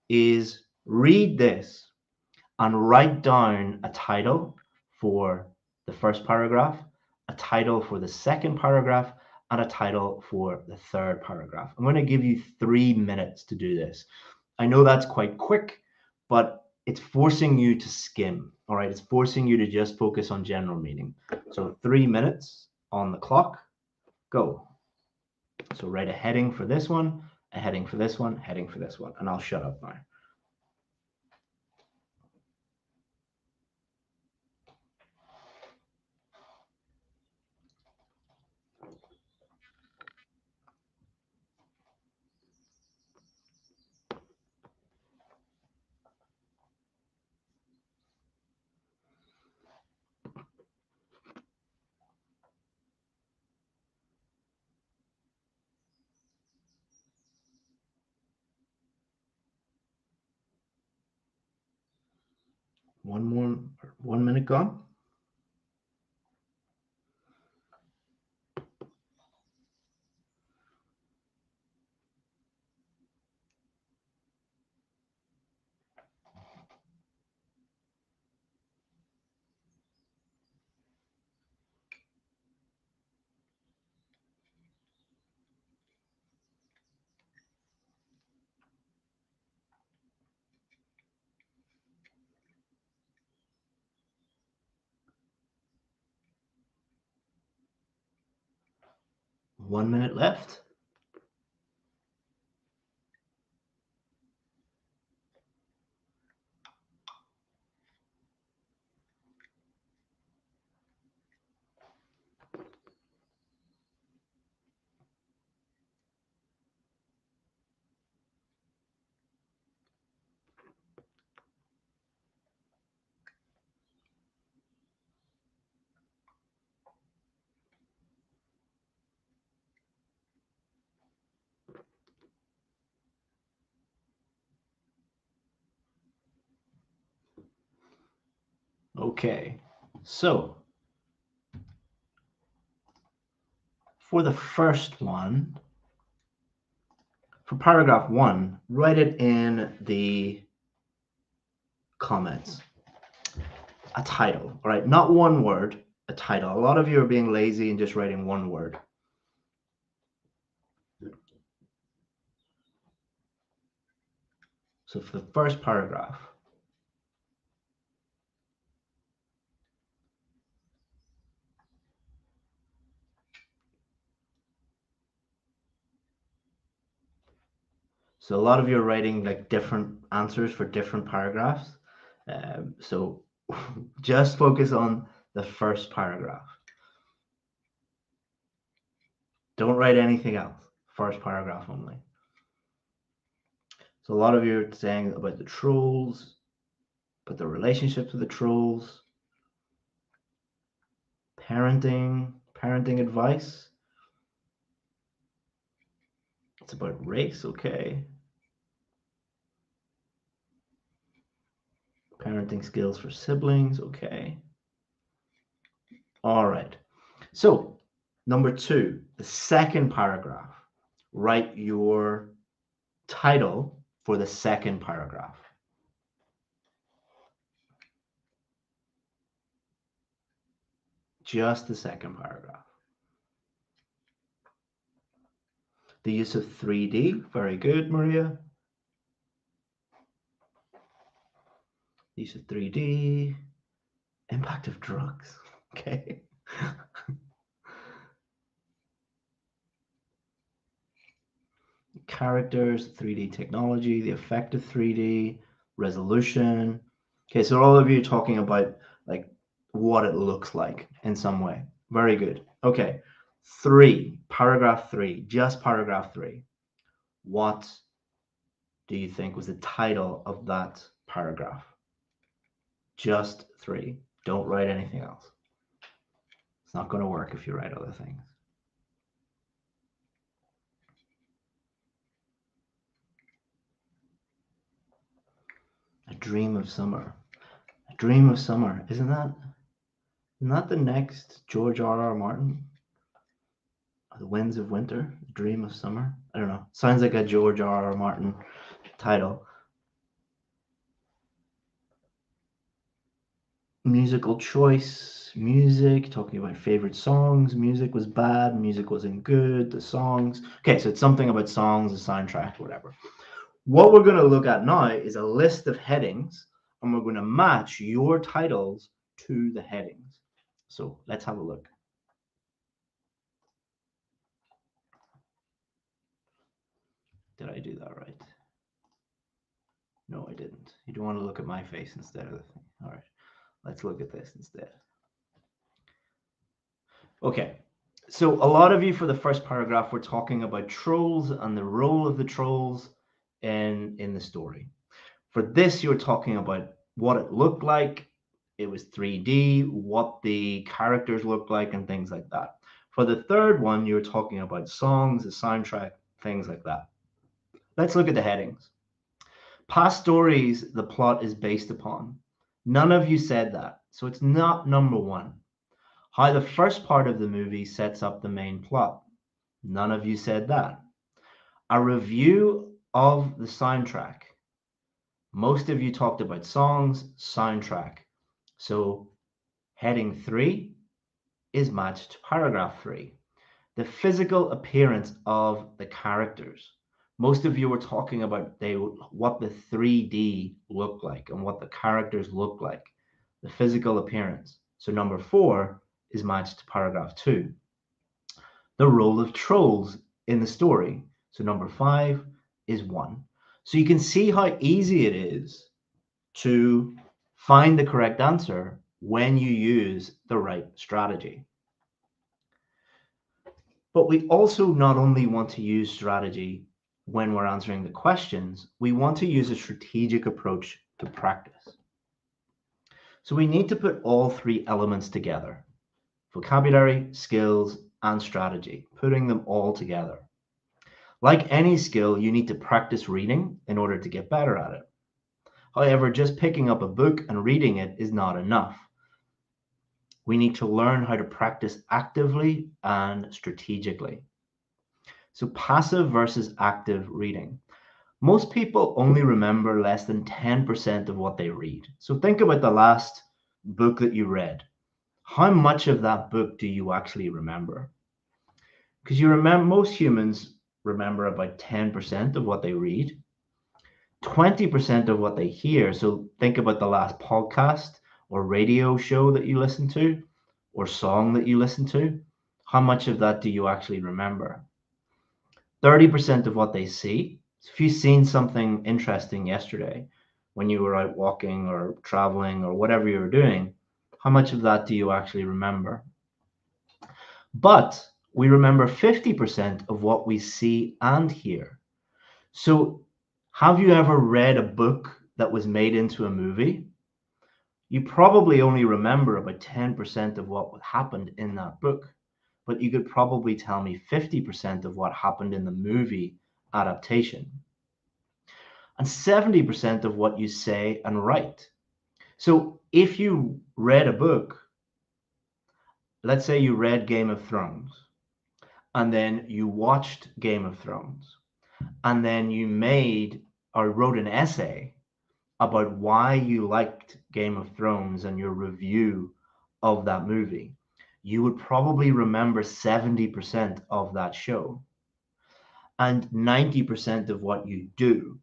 A: is read this and write down a title for the first paragraph, a title for the second paragraph, and a title for the third paragraph. I'm going to give you 3 minutes to do this. I know that's quite quick, but it's forcing you to skim. All right, it's forcing you to just focus on general meaning. So 3 minutes on the clock, go. So write a heading for this one, a heading for this one, heading for this one, and I'll shut up now. One minute gone. One minute left. Okay, so for the first one, for paragraph 1, write it in the comments. A title, all right? Not one word, a title. A lot of you are being lazy and just writing one word. So for the first paragraph, so a lot of you are writing like different answers for different paragraphs. So just focus on the first paragraph. Don't write anything else. First paragraph only. So a lot of you are saying about the trolls, but the relationships with the trolls, parenting advice. It's about race, okay. Parenting skills for siblings, okay. All right. So, number 2, the second paragraph. Write your title for the second paragraph. Just the second paragraph. The use of 3D, very good, Maria. The use of 3D. Impact of drugs, okay. Characters, 3D technology, the effect of 3D, resolution. Okay, so all of you talking about like what it looks like in some way. Very good. Okay, 3, paragraph 3, just paragraph 3. What do you think was the title of that paragraph? Just 3. Don't write anything else. It's not going to work if you write other things. A Dream of Summer. A Dream of Summer. Isn't that the next George R.R. Martin? The Winds of Winter, Dream of Summer. I don't know. Sounds like a George R.R. Martin title. Musical choice, music, talking about favorite songs. Music was bad, music wasn't good, the songs. Okay, so it's something about songs, the soundtrack, whatever. What we're going to look at now is a list of headings, and we're going to match your titles to the headings. So let's have a look. Did I do that right? No, I didn't. You don't want to look at my face instead of the thing. All right, let's look at this instead. Okay, so a lot of you for the first paragraph were talking about trolls and the role of the trolls in the story. For this, you're talking about what it looked like. It was 3D, what the characters looked like, and things like that. For the third one, you're talking about songs, the soundtrack, things like that. Let's look at the headings. Past stories the plot is based upon. None of you said that, so it's not number 1. How the first part of the movie sets up the main plot. None of you said that. A review of the soundtrack. Most of you talked about songs, soundtrack. So heading 3 is matched to paragraph 3. The physical appearance of the characters. Most of you were talking about what the 3D looked like and what the characters look like. The physical appearance. So number 4 is matched to paragraph 2. The role of trolls in the story. So number 5 is 1. So you can see how easy it is to find the correct answer when you use the right strategy. But we also not only want to use strategy when we're answering the questions, we want to use a strategic approach to practice. So we need to put all 3 elements together: vocabulary, skills, and strategy, putting them all together. Like any skill, you need to practice reading in order to get better at it. However, just picking up a book and reading it is not enough. We need to learn how to practice actively and strategically. So passive versus active reading. Most people only remember less than 10% of what they read. So think about the last book that you read. How much of that book do you actually remember? Because most humans remember about 10% of what they read, 20% of what they hear. So think about the last podcast or radio show that you listen to or song that you listen to. How much of that do you actually remember? 30% of what they see. So if you've seen something interesting yesterday when you were out walking or traveling or whatever you were doing, how much of that do you actually remember? But we remember 50% of what we see and hear. So have you ever read a book that was made into a movie? You probably only remember about 10% of what happened in that book, but you could probably tell me 50% of what happened in the movie adaptation, and 70% of what you say and write. So if you read a book, let's say you read Game of Thrones, and then you watched Game of Thrones, and then you made or wrote an essay about why you liked Game of Thrones and your review of that movie, you would probably remember 70% of that show and 90% of what you do.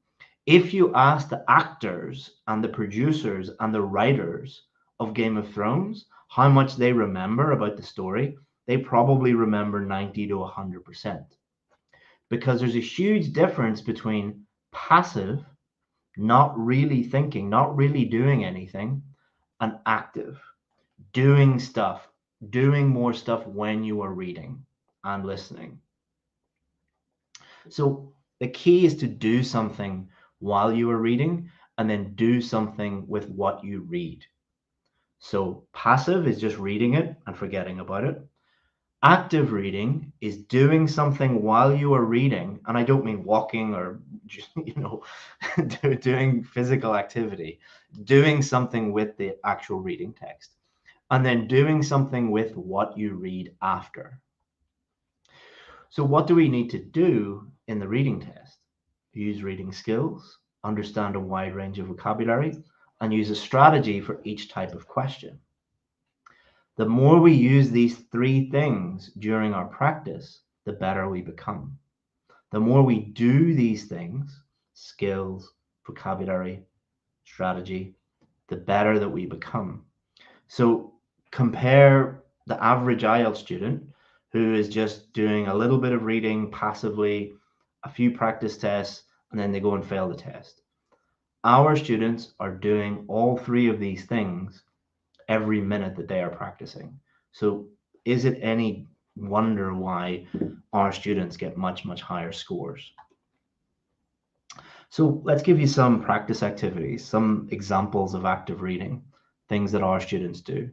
A: If you ask the actors and the producers and the writers of Game of Thrones how much they remember about the story, they probably remember 90 to 100%. Because there's a huge difference between passive, not really thinking, not really doing anything, and active, doing stuff, doing more stuff when you are reading and listening. So the key is to do something while you are reading and then do something with what you read. So passive is just reading it and forgetting about it. Active reading is doing something while you are reading, and I don't mean walking or just, doing physical activity, doing something with the actual reading text, and then doing something with what you read after. So what do we need to do in the reading test? Use reading skills, understand a wide range of vocabulary, and use a strategy for each type of question. The more we use these three things during our practice, the better we become. The more we do these things, skills, vocabulary, strategy, the better that we become. So compare the average IELTS student who is just doing a little bit of reading passively, a few practice tests, and then they go and fail the test. Our students are doing all three of these things every minute that they are practicing. So is it any wonder why our students get much, much higher scores? So let's give you some practice activities, some examples of active reading, things that our students do.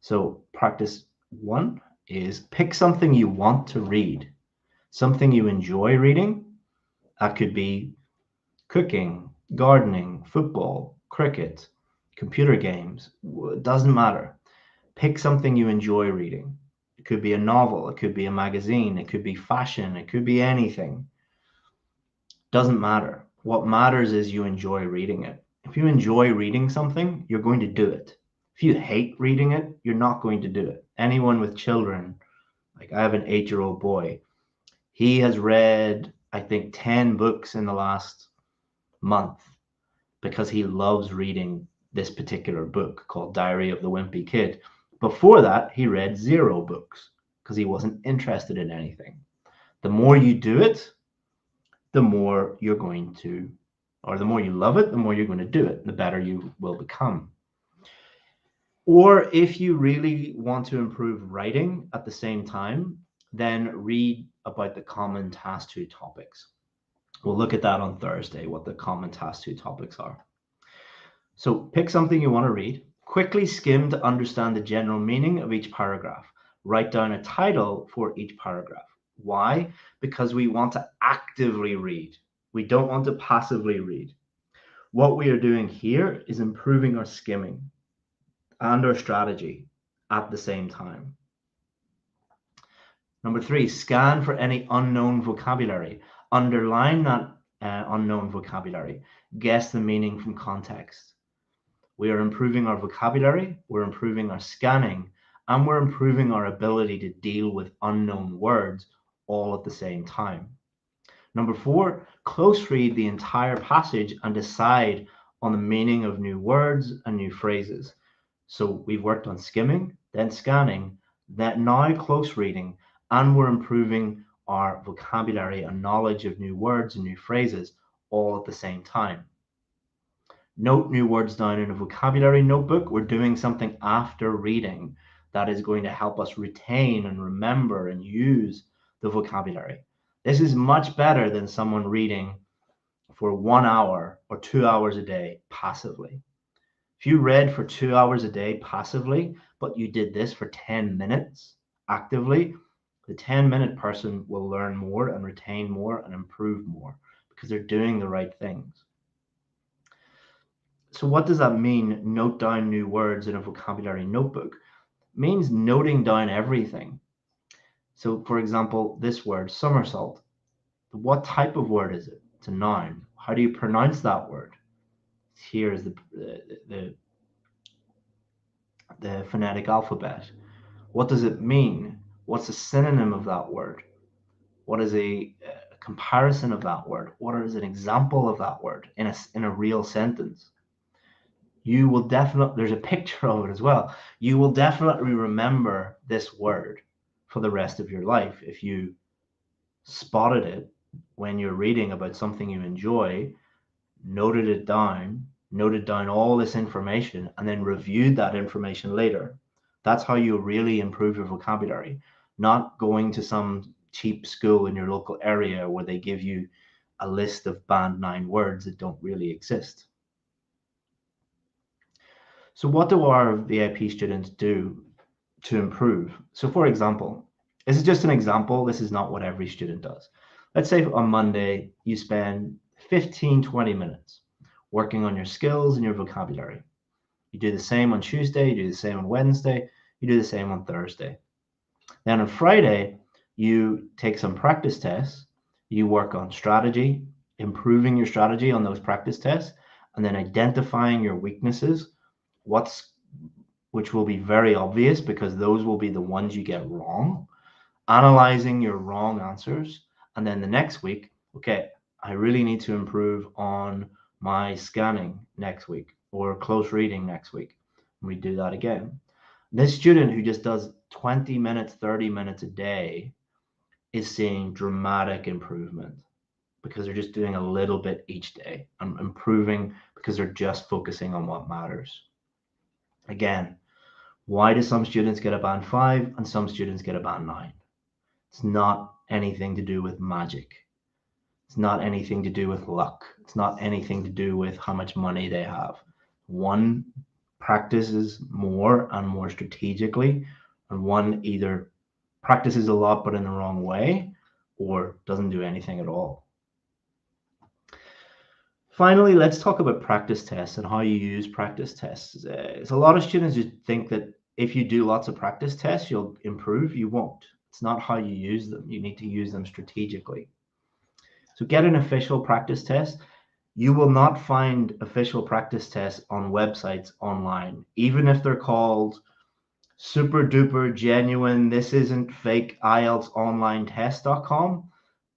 A: So practice one is pick something you want to read, something you enjoy reading. That could be cooking, gardening, football, cricket, computer games. It doesn't matter. Pick something you enjoy reading. It could be a novel, it could be a magazine, it could be fashion, it could be anything. Doesn't matter. What matters is you enjoy reading it. If you enjoy reading something, you're going to do it. If you hate reading it, you're not going to do it. Anyone with children, like I have an 8-year-old boy, he has read, I think, 10 books in the last month because he loves reading this particular book called Diary of the Wimpy Kid. Before that, he read 0 books because he wasn't interested in anything. The more you do it, the more you're going to, or the more you love it, the more you're going to do it, the better you will become. Or if you really want to improve writing at the same time, then read about the common task 2 topics. We'll look at that on Thursday, what the common task 2 topics are. So pick something you want to read, quickly skim to understand the general meaning of each paragraph. Write down a title for each paragraph. Why? Because we want to actively read. We don't want to passively read. What we are doing here is improving our skimming and our strategy at the same time. Number 3, scan for any unknown vocabulary. Underline that unknown vocabulary. Guess the meaning from context. We are improving our vocabulary, we're improving our scanning, and we're improving our ability to deal with unknown words all at the same time. Number 4, close read the entire passage and decide on the meaning of new words and new phrases. So we've worked on skimming, then scanning, then now close reading, and we're improving our vocabulary and knowledge of new words and new phrases all at the same time. Note new words down in a vocabulary notebook. We're doing something after reading that is going to help us retain and remember and use the vocabulary. This is much better than someone reading for 1 hour or 2 hours a day passively. If you read for 2 hours a day passively, but you did this for 10 minutes actively, The 10-minute person will learn more and retain more and improve more because they're doing the right things. So what does that mean? Note down new words in a vocabulary notebook. It means noting down everything. So for example, this word, somersault. What type of word is it? It's a noun. How do you pronounce that word? Here is the phonetic alphabet. What does it mean? What's a synonym of that word? What is a comparison of that word? What is an example of that word in a real sentence? You will definitely, there's a picture of it as well. You will definitely remember this word for the rest of your life if you spotted it when you're reading about something you enjoy, noted down all this information, and then reviewed that information later. That's how you really improve your vocabulary, not going to some cheap school in your local area where they give you a list of band 9 words that don't really exist. So what do our VIP students do to improve? So for example, this is just an example. This is not what every student does. Let's say on Monday, you spend 15, 20 minutes working on your skills and your vocabulary. You do the same on Tuesday, you do the same on Wednesday, you do the same on Thursday. Then on Friday, you take some practice tests, you work on strategy, improving your strategy on those practice tests, and then identifying your weaknesses, which will be very obvious because those will be the ones you get wrong, analyzing your wrong answers, and then the next week, okay, I really need to improve on my scanning next week or close reading next week. And we do that again. This student who just does 20 minutes, 30 minutes a day is seeing dramatic improvement because they're just doing a little bit each day and improving because they're just focusing on what matters. Again, why do some students get a band 5 and some students get a band 9? It's not anything to do with magic. It's not anything to do with luck. It's not anything to do with how much money they have. One practices more and more strategically, and one either practices a lot but in the wrong way or doesn't do anything at all. Finally, let's talk about practice tests and how you use practice tests. A lot of students just think that if you do lots of practice tests, you'll improve. You won't. It's not how you use them. You need to use them strategically. So get an official practice test. You will not find official practice tests on websites online, even if they're called super duper genuine, this isn't fake IELTS online test.com.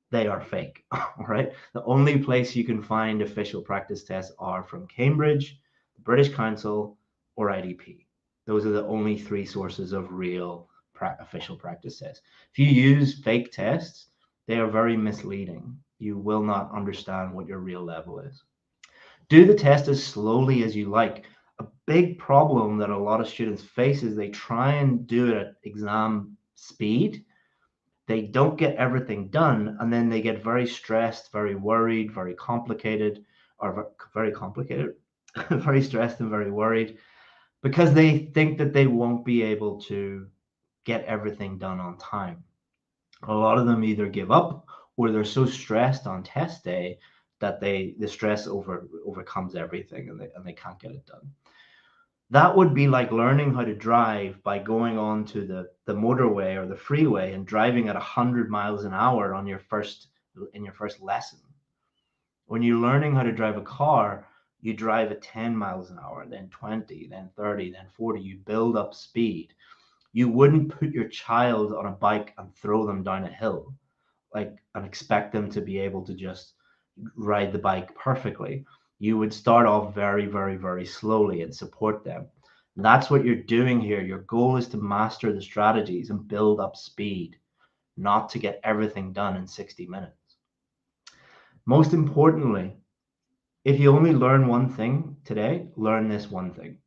A: They are fake, all right? The only place you can find official practice tests are from Cambridge, the British Council, or IDP. Those are the only 3 sources of real official practice tests. If you use fake tests, they are very misleading. You will not understand what your real level is. Do the test as slowly as you like. A big problem that a lot of students face is they try and do it at exam speed. They don't get everything done, and then they get very stressed, very worried, very complicated, very stressed and very worried because they think that they won't be able to get everything done on time. A lot of them either give up or they're so stressed on test day that the stress overcomes everything and they can't get it done. That would be like learning how to drive by going on to the motorway or the freeway and driving at 100 miles an hour in your first lesson. When you're learning how to drive a car, you drive at 10 miles an hour, then 20, then 30, then 40. You build up speed. You wouldn't put your child on a bike and throw them down a hill and expect them to be able to just ride the bike perfectly. You would start off very, very, very slowly and support them. And that's what you're doing here. Your goal is to master the strategies and build up speed, not to get everything done in 60 minutes. Most importantly, if you only learn one thing today, learn this one thing.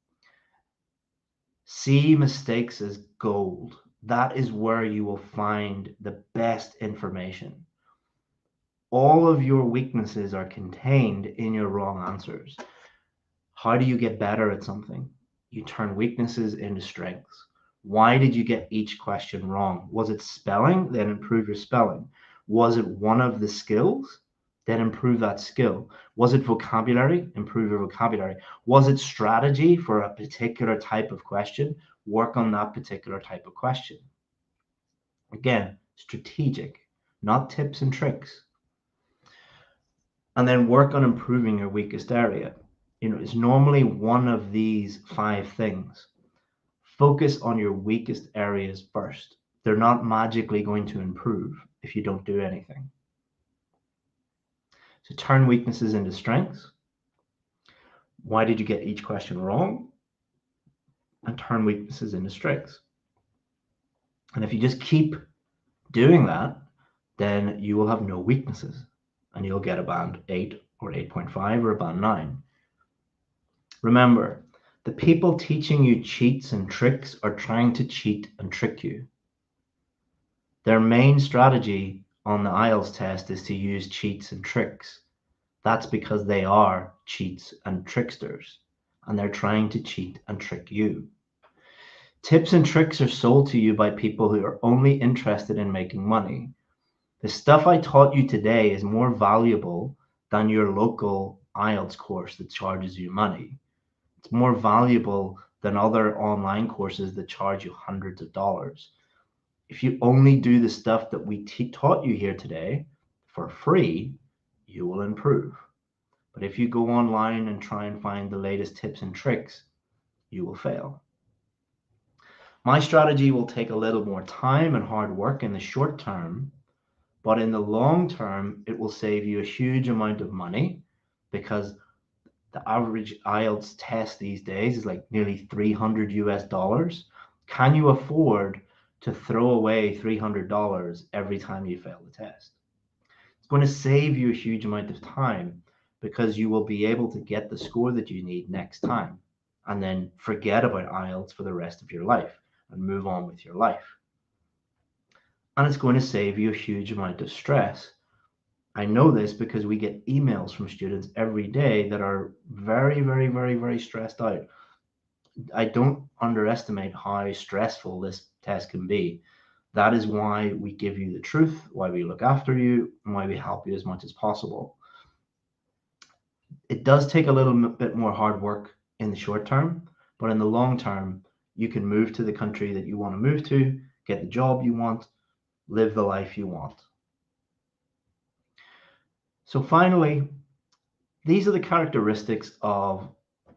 A: See mistakes as gold. That is where you will find the best information. All of your weaknesses are contained in your wrong answers. How do you get better at something? You turn weaknesses into strengths. Why did you get each question wrong? Was it spelling? Then improve your spelling. Was it one of the skills? Then improve that skill. Was it vocabulary? Improve your vocabulary. Was it strategy for a particular type of question? Work on that particular type of question. Again, strategic, not tips and tricks. And then work on improving your weakest area. It's normally one of these 5 things. Focus on your weakest areas first. They're not magically going to improve if you don't do anything. So turn weaknesses into strengths. Why did you get each question wrong? And turn weaknesses into strengths. And if you just keep doing that, then you will have no weaknesses and you'll get a band 8 or 8.5 or a band 9. Remember, the people teaching you cheats and tricks are trying to cheat and trick you. Their main strategy on the IELTS test is to use cheats and tricks. That's because they are cheats and tricksters, and they're trying to cheat and trick you. Tips and tricks are sold to you by people who are only interested in making money. The stuff I taught you today is more valuable than your local IELTS course that charges you money. It's more valuable than other online courses that charge you hundreds of dollars. If you only do the stuff that we taught you here today for free, you will improve. But if you go online and try and find the latest tips and tricks, you will fail. My strategy will take a little more time and hard work in the short term, but in the long term, it will save you a huge amount of money because the average IELTS test these days is like nearly $300 US. Can you afford to throw away $300 every time you fail the test? It's going to save you a huge amount of time because you will be able to get the score that you need next time and then forget about IELTS for the rest of your life and move on with your life. And it's going to save you a huge amount of stress. I know this because we get emails from students every day that are very, very, very, very stressed out. I don't underestimate how stressful this test can be. That is why we give you the truth, why we look after you, and why we help you as much as possible. It does take a little bit more hard work in the short term, but in the long term, you can move to the country that you want to move to, get the job you want, live the life you want. So finally, these are the characteristics of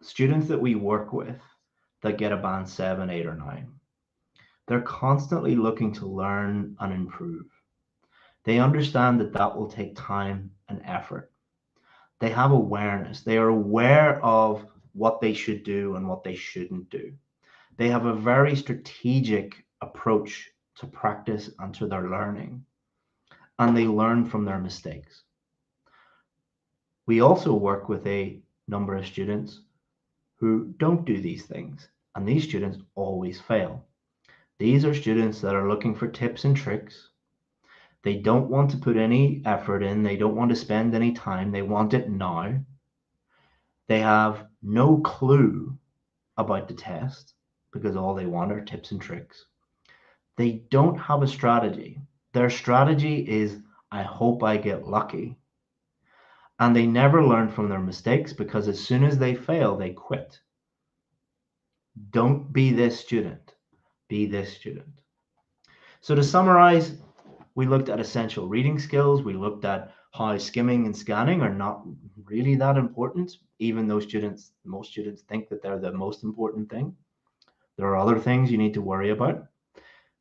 A: students that we work with that get a band 7, 8, or 9. They're constantly looking to learn and improve. They understand that that will take time and effort. They have awareness. They are aware of what they should do and what they shouldn't do. They have a very strategic approach to practice and to their learning, and they learn from their mistakes. We also work with a number of students who don't do these things, and these students always fail. These are students that are looking for tips and tricks. They don't want to put any effort in. They don't want to spend any time. They want it now. They have no clue about the test because all they want are tips and tricks. They don't have a strategy. Their strategy is, I hope I get lucky. And they never learn from their mistakes because as soon as they fail, they quit. Don't be this student. Be this student. So to summarize, we looked at essential reading skills. We looked at how skimming and scanning are not really that important, even though most students think that they're the most important thing. There are other things you need to worry about,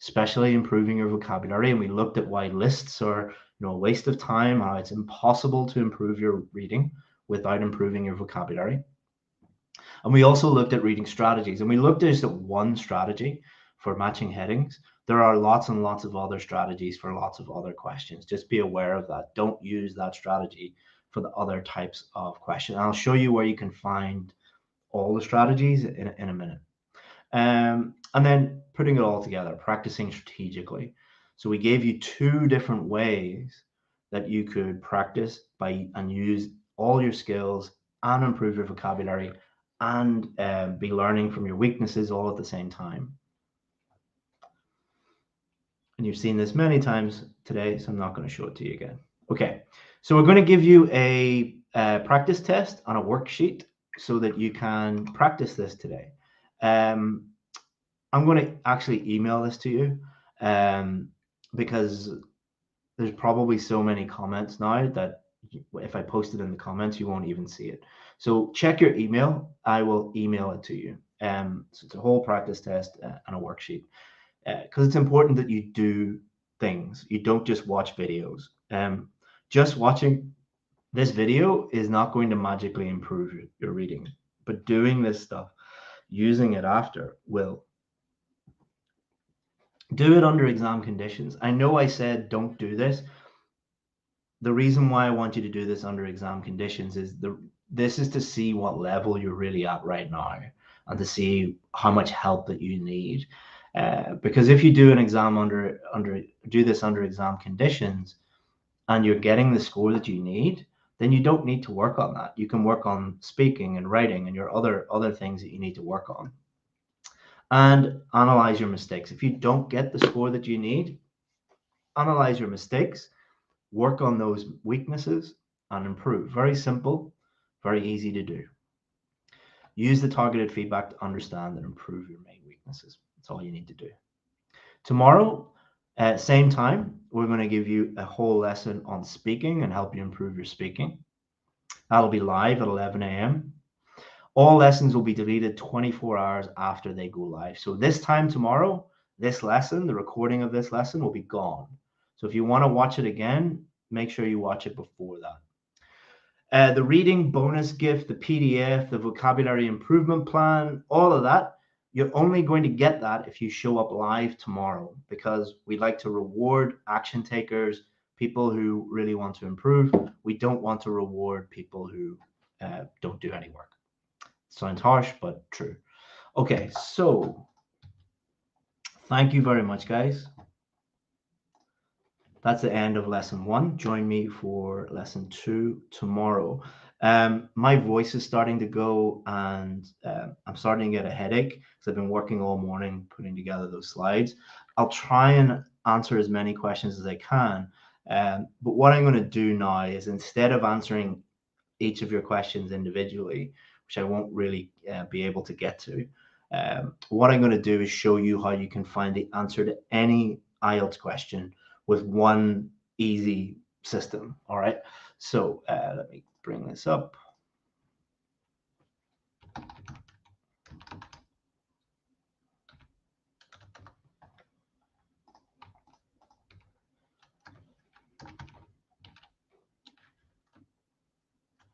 A: especially improving your vocabulary. And we looked at why lists are a waste of time, how it's impossible to improve your reading without improving your vocabulary. And we also looked at reading strategies, and we looked at just at one strategy for matching headings. There are lots and lots of other strategies for lots of other questions. Just be aware of that. Don't use that strategy for the other types of questions. And I'll show you where you can find all the strategies in a minute. And then putting it all together, practicing strategically. So we gave you 2 different ways that you could practice and use all your skills and improve your vocabulary and be learning from your weaknesses all at the same time. And you've seen this many times today, so I'm not going to show it to you again. Okay, so we're going to give you a practice test on a worksheet so that you can practice this today. I'm going to actually email this to you because there's probably so many comments now that if I post it in the comments, you won't even see it. So check your email. I will email it to you. So it's a whole practice test and a worksheet because it's important that you do things. You don't just watch videos. Just watching this video is not going to magically improve your reading, but doing this stuff, using it after will. Do it under exam conditions. I know I said don't do this. The reason why I want you to do this under exam conditions is this is to see what level you're really at right now and to see how much help that you need. Because if you do an exam do this under exam conditions and you're getting the score that you need, then you don't need to work on that. You can work on speaking and writing and your other things that you need to work on. And analyze your mistakes. If you don't get the score that you need, analyze your mistakes, work on those weaknesses and improve. Very simple, very easy to do. Use the targeted feedback to understand and improve your main weaknesses. That's all you need to do. Tomorrow, at same time, we're going to give you a whole lesson on speaking and help you improve your speaking. That'll be live at 11 a.m. All lessons will be deleted 24 hours after they go live. So this time tomorrow, this lesson, the recording of this lesson will be gone. So if you want to watch it again, make sure you watch it before that. The reading bonus gift, the PDF, the vocabulary improvement plan, all of that, you're only going to get that if you show up live tomorrow, because we like to reward action takers, people who really want to improve. We don't want to reward people who don't do any work. Sounds harsh, but true. Okay, so thank you very much, guys. That's the end of lesson 1. Join me for lesson 2 tomorrow. My voice is starting to go and I'm starting to get a headache because I've been working all morning putting together those slides. I'll try and answer as many questions as I can. But what I'm going to do now is, instead of answering each of your questions individually, which I won't really be able to get to, what I'm going to do is show you how you can find the answer to any IELTS question with one easy system. All right, so let me bring this up.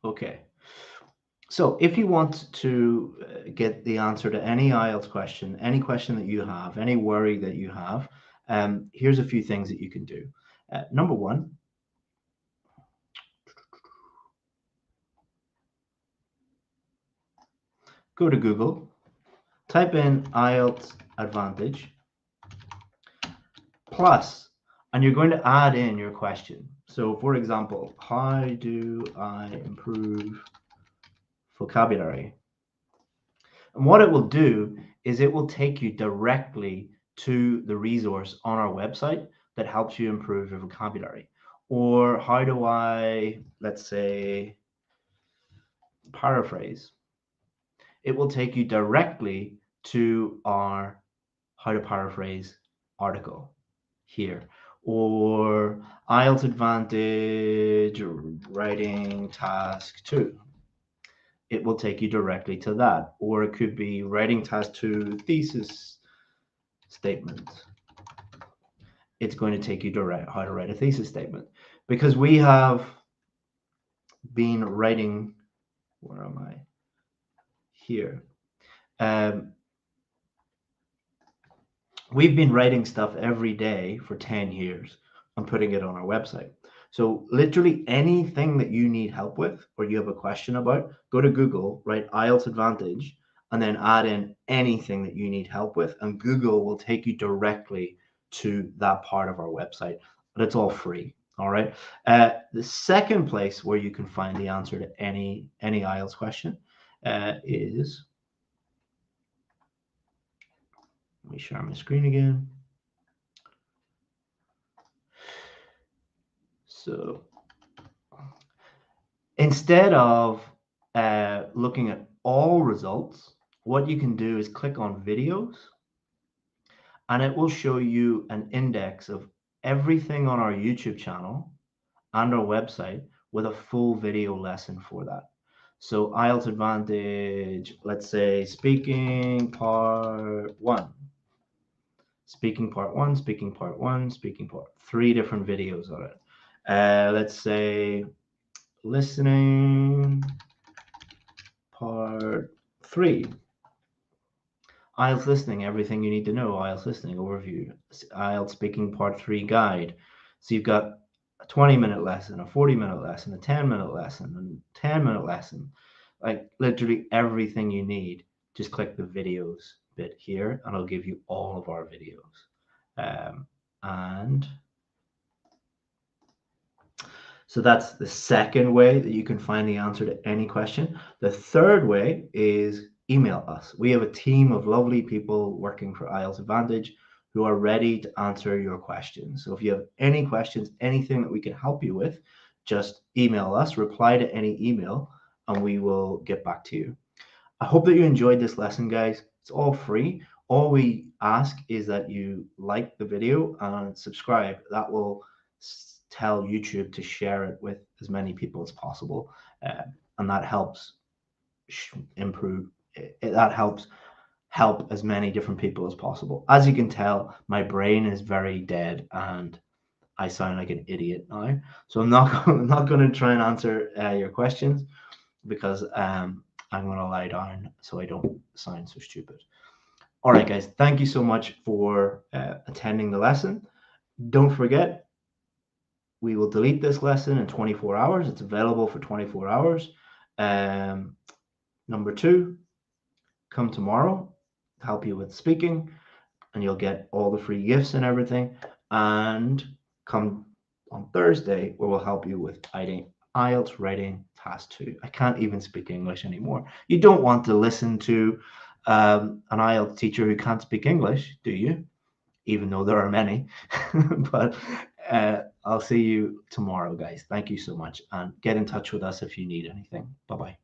A: Okay, so if you want to get the answer to any IELTS question, any question that you have, any worry that you have, here's a few things that you can do. Number 1, go to Google, type in IELTS Advantage plus, and you're going to add in your question. So for example, how do I improve vocabulary? And what it will do is it will take you directly to the resource on our website that helps you improve your vocabulary. Or how do I, let's say, paraphrase? It will take you directly to our how to paraphrase article here. Or IELTS Advantage writing task 2. It will take you directly to that. Or it could be writing task 2 thesis statement. It's going to take you to how to write a thesis statement, because we have been writing, where am I? Here. We've been writing stuff every day for 10 years and putting it on our website. So literally anything that you need help with or you have a question about, go to Google, write IELTS Advantage, and then add in anything that you need help with, and Google will take you directly to that part of our website. But it's all free. All right. The second place where you can find the answer to any IELTS question is, let me share my screen again. So instead of looking at all results, what you can do is click on videos, and it will show you an index of everything on our YouTube channel and our website with a full video lesson for that. So IELTS Advantage, let's say speaking part one, speaking part one, speaking part one, speaking part, 3 different videos on it. Let's say listening part 3, IELTS listening, everything you need to know, IELTS listening overview, IELTS speaking part 3 guide. So you've got a 20-minute lesson, a 40-minute lesson, a 10-minute lesson, and 10-minute lesson, like literally everything you need. Just click the videos bit here and I'll give you all of our videos. And so that's the second way that you can find the answer to any question. The third way is email us. We have a team of lovely people working for IELTS Advantage who are ready to answer your questions. So if you have any questions, anything that we can help you with, just email us, reply to any email, and we will get back to you. I hope that you enjoyed this lesson, guys. It's all free. All we ask is that you like the video and subscribe. That will tell YouTube to share it with as many people as possible, and that helps improve. That helps help as many different people as possible. As you can tell, my brain is very dead and I sound like an idiot now. So I'm not going to try and answer your questions because I'm going to lie down so I don't sound so stupid. All right, guys, thank you so much for attending the lesson. Don't forget, we will delete this lesson in 24 hours. It's available for 24 hours. Number 2, come tomorrow, help you with speaking, and you'll get all the free gifts and everything. And come on Thursday, where we'll help you with IELTS writing task 2. I can't even speak English anymore. You don't want to listen to an IELTS teacher who can't speak English, do you? Even though there are many. But I'll see you tomorrow, guys. Thank you so much. And get in touch with us if you need anything. Bye-bye.